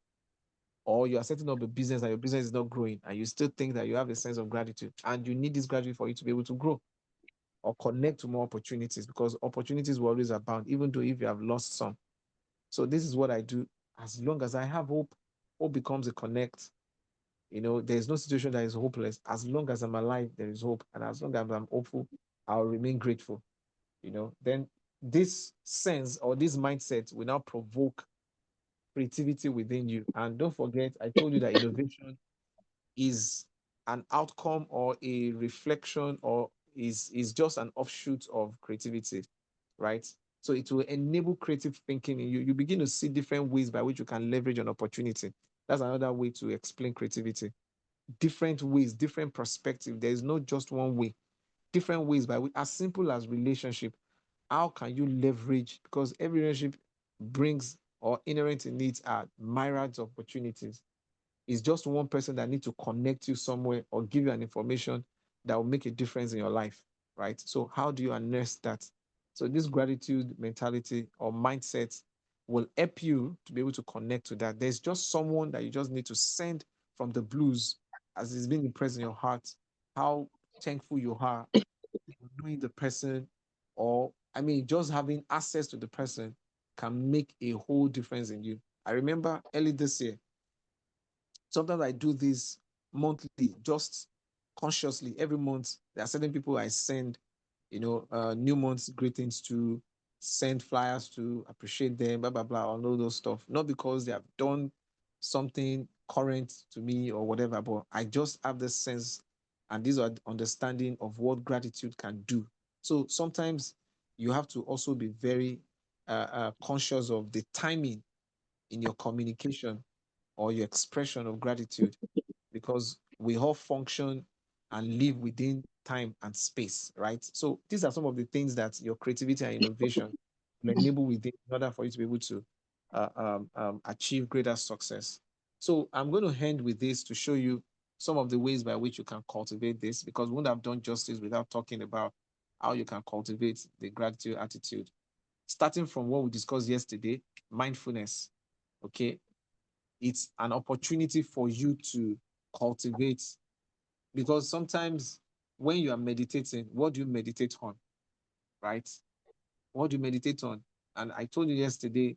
Or you are setting up a business and your business is not growing and you still think that you have a sense of gratitude and you need this gratitude for you to be able to grow or connect to more opportunities because opportunities will always abound, even though if you have lost some. So this is what I do. As long as I have hope, hope becomes a connect. You know, there is no situation that is hopeless. As long as I'm alive, there is hope. And as long as I'm hopeful, I'll remain grateful. You know, then this sense or this mindset will now provoke creativity within you. And don't forget, I told you that innovation is an outcome or a reflection or is just an offshoot of creativity, right? So it will enable creative thinking in you. You begin to see different ways by which you can leverage an opportunity. That's another way to explain creativity. Different ways, different perspective. There is not just one way. Different ways by which, as simple as relationship, how can you leverage? Because every relationship brings or inherent in it are myriads of opportunities. It's just one person that needs to connect you somewhere or give you an information that will make a difference in your life, right? So how do you harness that? So this gratitude mentality or mindset will help you to be able to connect to that. There's just someone that you just need to send from the blues as it's been impressed in your heart, how thankful you are for knowing the person, or I mean, just having access to the person can make a whole difference in you. I remember early this year, sometimes I do this monthly, just consciously. Every month, there are certain people I send, new month's greetings to, send flyers to, appreciate them, blah, blah, blah, all those stuff. Not because they have done something current to me or whatever, but I just have this sense and these are understanding of what gratitude can do. So sometimes you have to also be very conscious of the timing in your communication or your expression of gratitude because we all function and live within time and space, right? So these are some of the things that your creativity and innovation will enable within in order for you to be able to achieve greater success. So I'm going to end with this to show you some of the ways by which you can cultivate this because we wouldn't have done justice without talking about how you can cultivate the gratitude attitude. Starting from what we discussed yesterday, mindfulness. Okay, it's an opportunity for you to cultivate because sometimes when you are meditating, what do you meditate on, right? What do you meditate on? And I told you yesterday,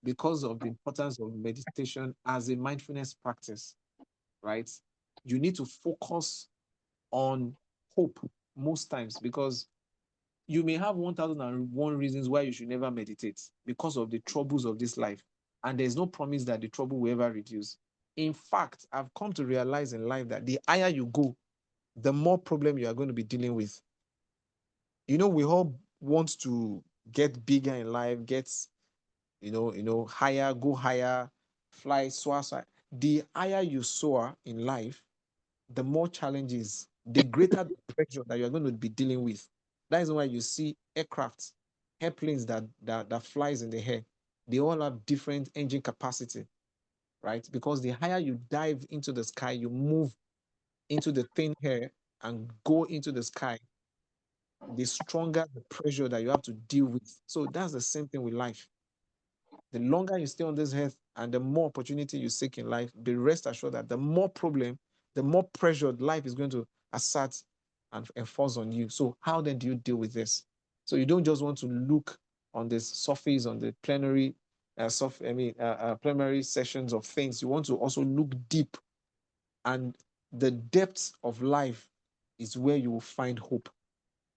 because of the importance of meditation as a mindfulness practice, right? You need to focus on hope most times because you may have 1001 reasons why you should never meditate because of the troubles of this life. And there's no promise that the trouble will ever reduce. In fact, I've come to realize in life that the higher you go, the more problem you are going to be dealing with. You know, we all want to get bigger in life, get, higher, go higher, fly, soar, soar. The higher you soar in life, the more challenges, the greater the pressure that you're going to be dealing with. That is why you see aircraft, airplanes that flies in the air. They all have different engine capacity, right? Because the higher you dive into the sky, you move into the thin air and go into the sky, the stronger the pressure that you have to deal with. So that's the same thing with life. The longer you stay on this earth and the more opportunity you seek in life, be rest assured that the more problem, the more pressure life is going to assert and enforce on you. So how then do you deal with this? So you don't just want to look on the surface, on the plenary, plenary sessions of things. You want to also look deep, and the depths of life is where you will find hope.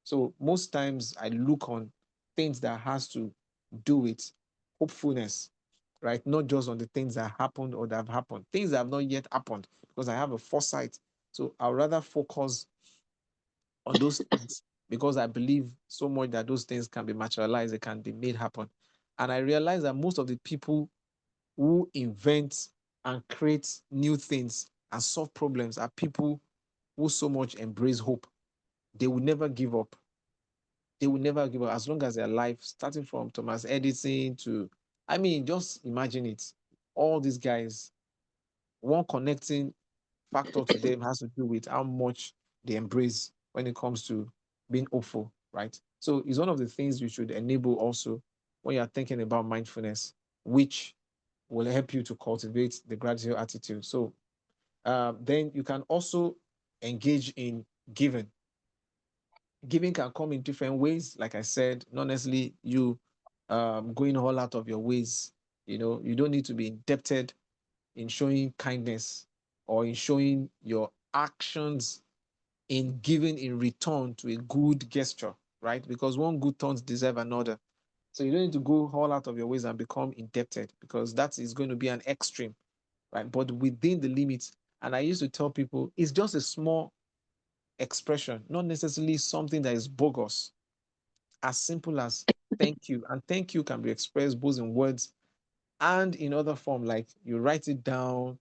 So most times I look on things that has to do with hopefulness, right? Not just on the things that happened or that have happened, things that have not yet happened, because I have a foresight. So I'll rather focus on those things because I believe so much that those things can be materialized, they can be made happen. And I realize that most of the people who invent and create new things and solve problems are people who so much embrace hope. They will never give up. They will never give up as long as they're alive, starting from Thomas Edison to, I mean, just imagine it. All these guys, one connecting factor to them has to do with how much they embrace when it comes to being hopeful, right? So it's one of the things you should enable also when you're thinking about mindfulness, which will help you to cultivate the gratitude attitude. So then you can also engage in giving. Giving can come in different ways. Like I said, not necessarily you going all out of your ways. You know, you don't need to be indebted in showing kindness or in showing your actions in giving in return to a good gesture, right? Because one good turn deserve another. So you don't need to go all out of your ways and become indebted because that is going to be an extreme, right? But within the limits. And I used to tell people it's just a small expression, not necessarily something that is bogus, as simple as thank you. And thank you can be expressed both in words and in other form, like you write it down.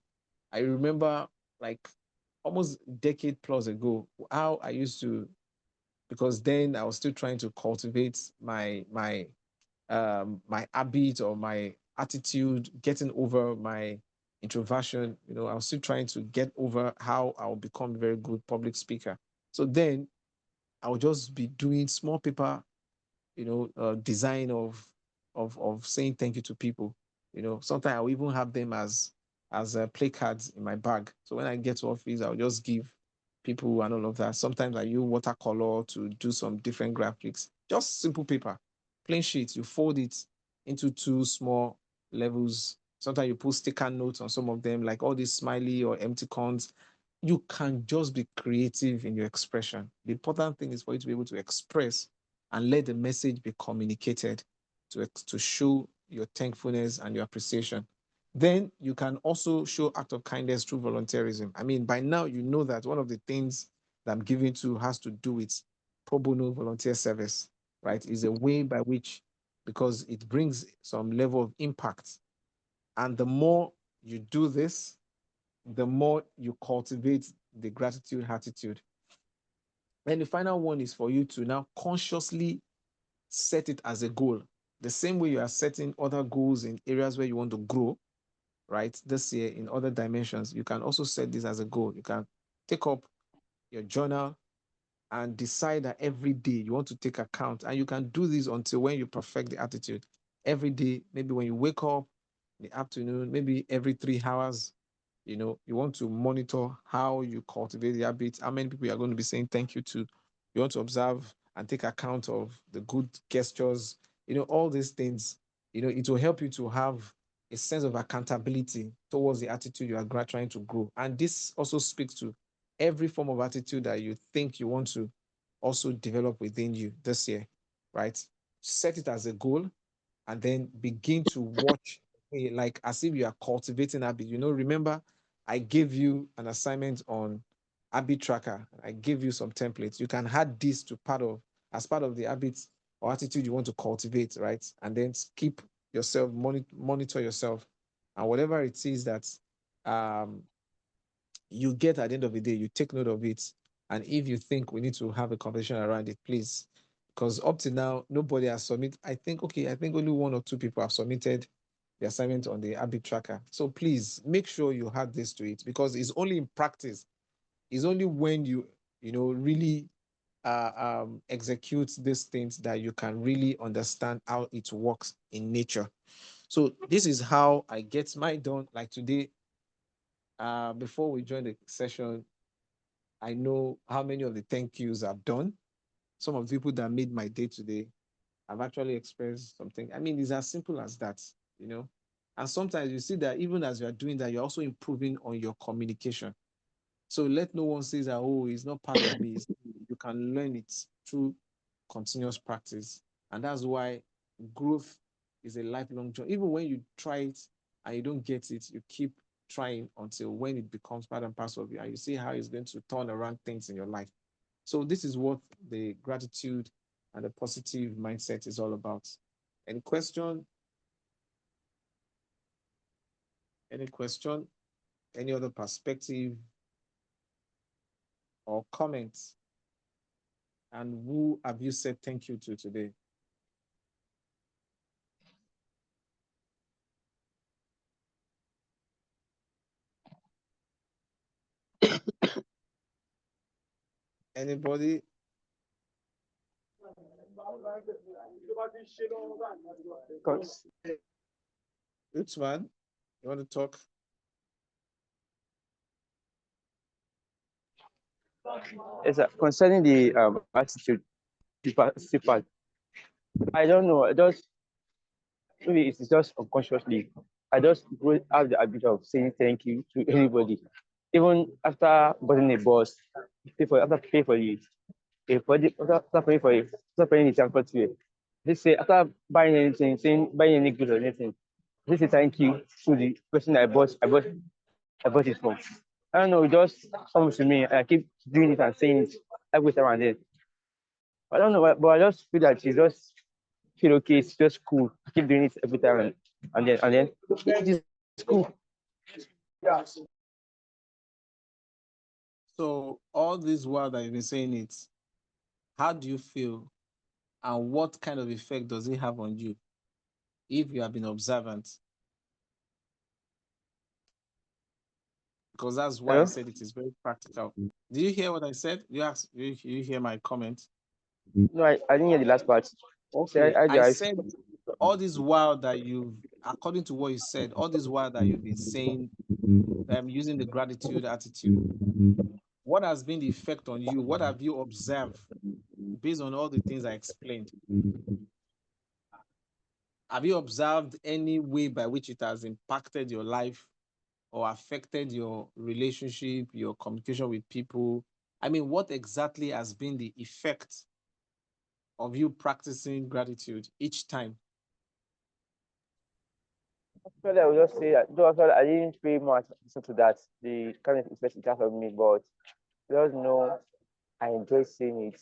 I remember like almost a decade plus ago, how I used to, because then I was still trying to cultivate my habit or my attitude, getting over my introversion. You know, I was still trying to get over how I'll become a very good public speaker. So then I'll just be doing small paper, design of saying thank you to people. You know, sometimes I'll even have them as play cards in my bag. So when I get to office, I'll just give people and all of that. Sometimes I use watercolor to do some different graphics. Just simple paper, plain sheet. You fold it into two small levels. Sometimes you put sticker notes on some of them, like all these smiley or empty cons. You can just be creative in your expression. The important thing is for you to be able to express and let the message be communicated to show your thankfulness and your appreciation. Then you can also show act of kindness through volunteerism. I mean, by now you know that one of the things that I'm giving to has to do with pro bono volunteer service, right? Is a way by which, because it brings some level of impact. And the more you do this, the more you cultivate the gratitude attitude. And the final one is for you to now consciously set it as a goal. The same way you are setting other goals in areas where you want to grow, right? This year in other dimensions, you can also set this as a goal. You can take up your journal and decide that every day you want to take account. And you can do this until when you perfect the attitude. Every day, maybe when you wake up in the afternoon, maybe every 3 hours, you want to monitor how you cultivate the habits, how many people you are going to be saying thank you to. You want to observe and take account of the good gestures, all these things. It will help you to have a sense of accountability towards the attitude you are trying to grow. And this also speaks to every form of attitude that you think you want to also develop within you this year, right? Set it as a goal and then begin to watch like as if you are cultivating habit. Remember, I gave you an assignment on habit tracker. I gave you some templates. You can add this to as part of the habits or attitude you want to cultivate, right? And then keep yourself, monitor yourself, and whatever it is that um, you get at the end of the day, you take note of it. And if you think we need to have a conversation around it, please because up to now, nobody has submitted. I think, okay, I think only one or two people have submitted the assignment on the habit tracker. So please make sure you add this to it, because it's only in practice. It's only when you really execute these things that you can really understand how it works in nature. So this is how I get mine done. Like today, before we join the session, I know how many of the thank yous I've done. Some of the people that made my day today, I've actually experienced something. I mean, it's as simple as that, you know. And sometimes you see that even as you are doing that, you're also improving on your communication. So let no one say that, oh, it's not part of me. You can learn it through continuous practice. And that's why growth is a lifelong journey. Even when you try it and you don't get it, you keep trying until when it becomes part and parcel of you. And you see how it's going to turn around things in your life. So this is what the gratitude and the positive mindset is all about. Any question? Any question? Any other perspective or comments? And who have you said thank you to today? Anybody? Which one? You want to talk? Concerning the attitude, super. I don't know. I just maybe it's just unconsciously. I just have the habit of saying thank you to anybody, even after boarding a bus, pay for it, after paying for it, after paying the transport fare. Let's say after buying anything, saying buying any goods or anything, let's say thank you to the person I bought it from. I don't know, it just comes to me. I keep doing it and saying it every time and then. I don't know, but I just feel that it's just feel okay. It's just cool. I keep doing it every time and then it is cool. So all this while that you've been saying it, how do you feel and what kind of effect does it have on you if you have been observant? Because that's why I Hello? said it is very practical. Did you hear what I said? You hear my comment? No, I didn't hear the last part. Say Okay. I I drive. said all this while that you've, according to what you said, all this while that you've been saying, using the gratitude attitude, what has been the effect on you? What have you observed based on all the things I explained? Have you observed any way by which it has impacted your life or affected your relationship, your communication with people? I mean, what exactly has been the effect of you practicing gratitude each time? Actually, I will just say that though actually I didn't pay much attention to that, the kind of effect it has on me, but just know I enjoy seeing it.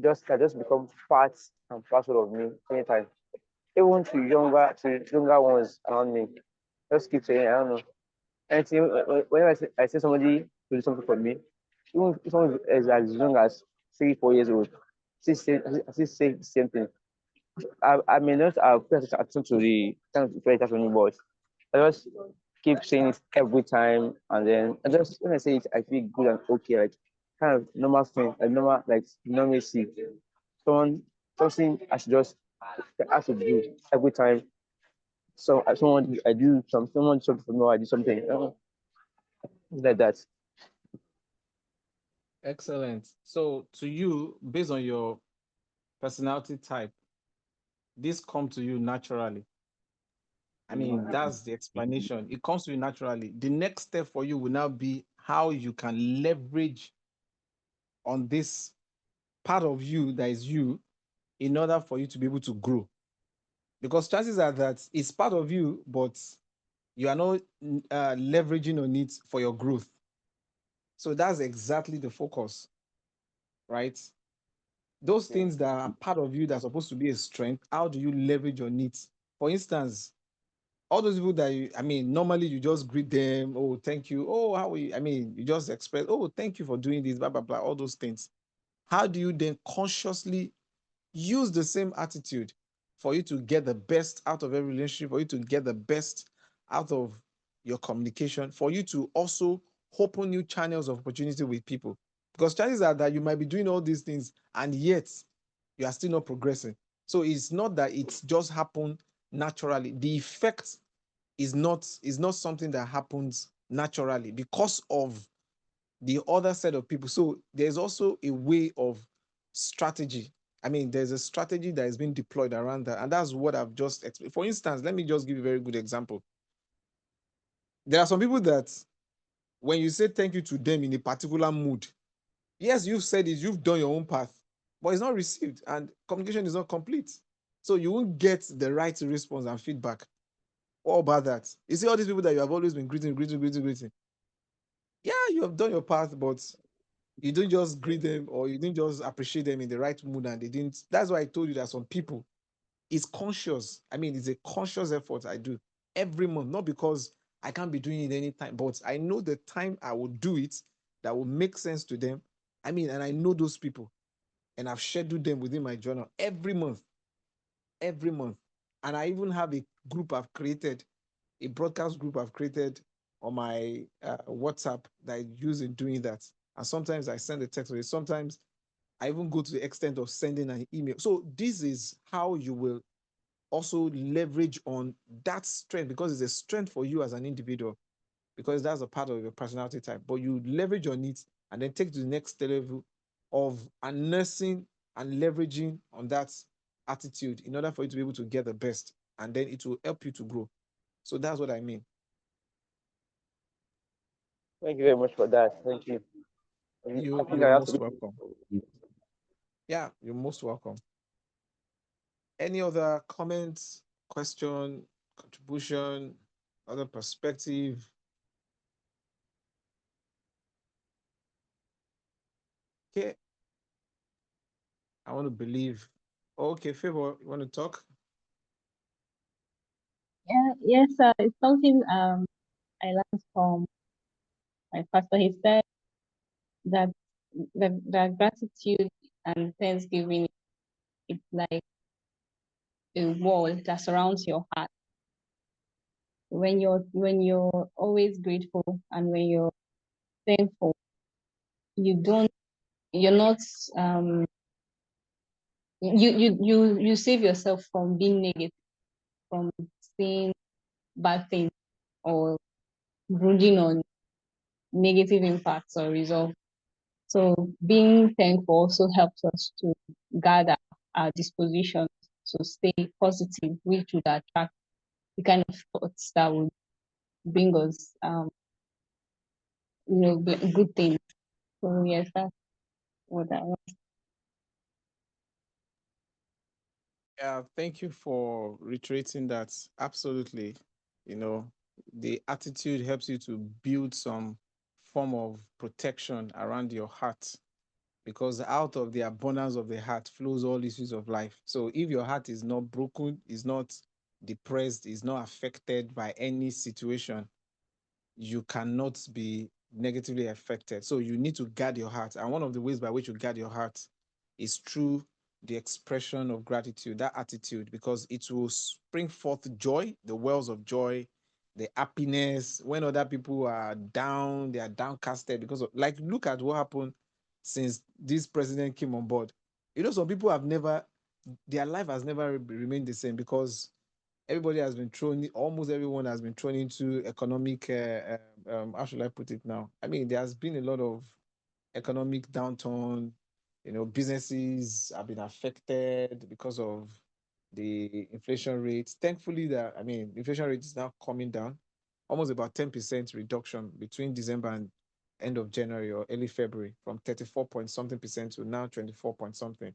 Just become part and parcel of me anytime. Even to younger ones around me. Just keep saying, I don't know. Anything whenever I see somebody do something for me, even if someone is as young as 3, 4 years old, I still say the same thing. I may not have paid attention to the kind of effect it has on me, but I just keep saying it every time, and then I just when I say it, I feel good and okay, like kind of normal thing, like normal, like normalcy. Someone something I should just have to do every time. So someone I do some someone something for me, or I do something like that. Excellent. So to you, based on your personality type, this come to you naturally. I mean, that's the explanation. It comes to you naturally. The next step for you will now be how you can leverage on this part of you that is you in order for you to be able to grow. Because chances are that it's part of you, but you are not leveraging on it for your growth. So that's exactly the focus, right? Those Yeah. things that are part of you that's supposed to be a strength, how do you leverage on it? For instance, all those people that I mean, normally you just greet them, oh, thank you, oh, how are you? I mean, you just express, oh, thank you for doing this, blah, blah, blah, all those things. How do you then consciously use the same attitude for you to get the best out of every relationship, for you to get the best out of your communication, for you to also open new channels of opportunity with people. Because chances are that you might be doing all these things and yet you are still not progressing. So it's not that it's just happened naturally. The effect is not something that happens naturally because of the other set of people. So there's also a way of strategy. I mean, there's a strategy that is being deployed around that. And that's what I've just explained. For instance, let me just give you a very good example. There are some people that when you say thank you to them in a particular mood, yes, you've said it, you've done your own path, but it's not received and communication is not complete. So you won't get the right response and feedback. What about that? You see all these people that you have always been greeting. Yeah, you have done your path, but you don't just greet them or you didn't just appreciate them in the right mood and they didn't. That's why I told you that some people it's conscious. I mean, it's a conscious effort I do every month, not because I can't be doing it anytime, but I know the time I will do it that will make sense to them. I mean, and I know those people and I've scheduled them within my journal every month. And I even have a group I've created, a broadcast group I've created on my WhatsApp that I use in doing that. And sometimes I send a text message. Sometimes I even go to the extent of sending an email. So this is how you will also leverage on that strength because it's a strength for you as an individual because that's a part of your personality type. But you leverage on it and then take to the next level of harnessing and leveraging on that attitude in order for you to be able to get the best. And then it will help you to grow. So that's what I mean. Thank you very much for that. Thank you. I think You're I have to most be. welcome. Yeah, you're most welcome. Any other comments, question, contribution, other perspective? Okay, I want to believe. Okay, Favor, you want to talk? Yeah, yes, it's something I learned from my pastor. He said that that gratitude and thanksgiving it's like a wall that surrounds your heart. When you're always grateful and when you're thankful, you don't you're not you save yourself from being negative, from seeing bad things or brooding on negative impacts or results. So being thankful also helps us to gather our disposition to stay positive, which would attract the kind of thoughts that would bring us, good things. So yes, that's what I want. Yeah, thank you for reiterating that. Absolutely. You know, the attitude helps you to build some form of protection around your heart because out of the abundance of the heart flows all issues of life. So if your heart is not broken, is not depressed, is not affected by any situation, you cannot be negatively affected. So you need to guard your heart. And one of the ways by which you guard your heart is through the expression of gratitude, that attitude, because it will spring forth joy, the wells of joy, the happiness. When other people are down, they are downcasted because of, like, look at what happened since this president came on board. You know, some people have never, their life has never remained the same because everybody has been thrown, almost everyone has been thrown into economic, how should I put it now? I mean, there has been a lot of economic downturn. You know, businesses have been affected because of the inflation rate. Thankfully, I mean, inflation rate is now coming down, almost about 10% reduction between December and end of January or early February from 34 point something percent to now 24 point something.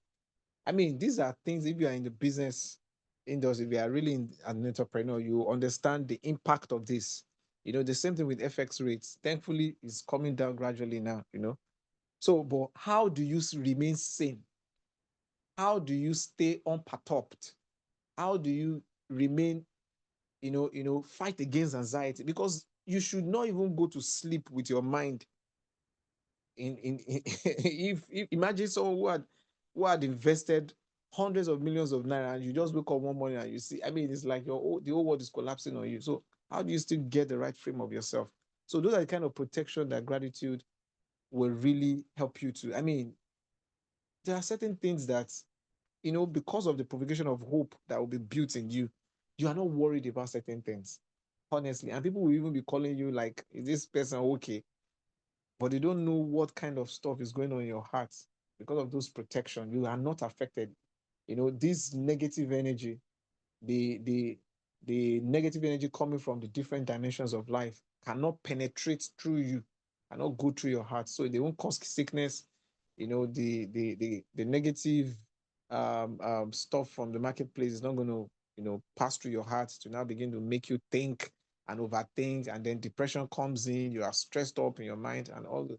I mean, these are things, if you are in the business industry, if you are really an entrepreneur, you understand the impact of this. You know, the same thing with FX rates. Thankfully, it's coming down gradually now, you know. So, but how do you remain sane? How do you stay unperturbed? How do you remain, fight against anxiety? Because you should not even go to sleep with your mind in if imagine someone who had invested hundreds of millions of naira, and you just wake up one morning and you see, I mean, it's like the whole world is collapsing on you. So how do you still get the right frame of yourself? So those are the kind of protection that gratitude will really help you to. I mean, there are certain things that, because of the provocation of hope that will be built in you, you are not worried about certain things, honestly. And people will even be calling you like, is this person okay? But they don't know what kind of stuff is going on in your heart because of those protection. You are not affected. This negative energy, the the negative energy coming from the different dimensions of life cannot penetrate through you, cannot go through your heart. So they won't cause sickness. The negative stuff from the marketplace is not going to pass through your heart to now begin to make you think and overthink, and then depression comes in. You are stressed up in your mind and all the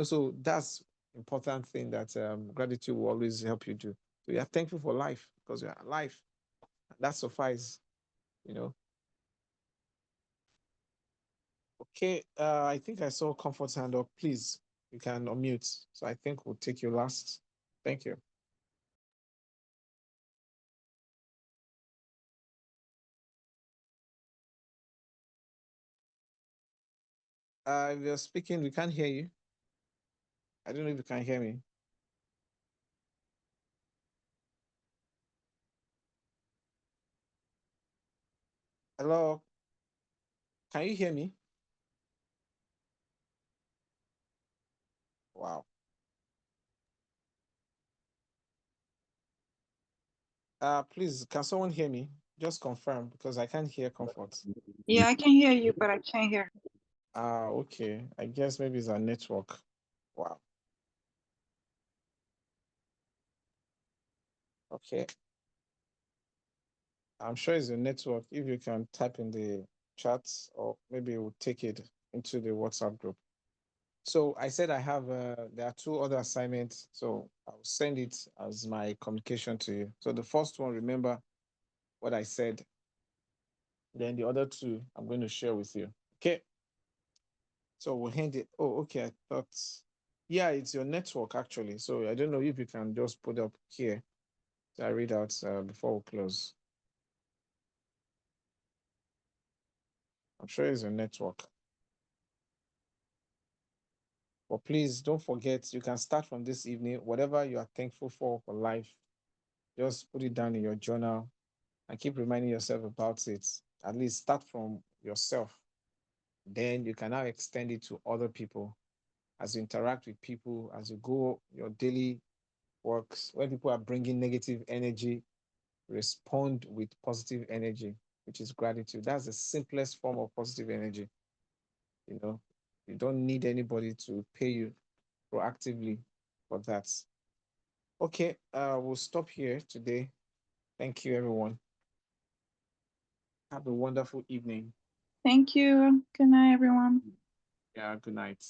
so that's important thing that gratitude will always help you do. So you are thankful for life because you are alive. That suffice, you know. Okay, I think I saw Comfort's hand up. Please, you can unmute. So I think we'll take you last. Thank you. If you're speaking, we can't hear you. I don't know if you can hear me. Hello, can you hear me? Wow. Please, can someone hear me? Just confirm because I can't hear Comfort. Yeah, I can hear you, but I can't hear. Okay. I guess maybe it's our network. Wow. Okay. I'm sure it's a network. If you can type in the chat, or maybe we'll take it into the WhatsApp group. So I said I have, there are two other assignments. So I'll send it as my communication to you. So the first one, remember what I said. Then the other two, I'm going to share with you. Okay. So we'll hand it. Oh, okay. I thought, yeah, it's your network actually. So I don't know if you can just put up here. So I read out before we close. I'm sure it's your network. But please don't forget, you can start from this evening, whatever you are thankful for life, just put it down in your journal and keep reminding yourself about it. At least start from yourself. Then you can now extend it to other people as you interact with people, as you go your daily works. When people are bringing negative energy, respond with positive energy, which is gratitude. That's the simplest form of positive energy. You don't need anybody to pay you proactively for that. Okay, we'll stop here today. Thank you, everyone. Have a wonderful evening. Thank you. Good night, everyone. Yeah, good night.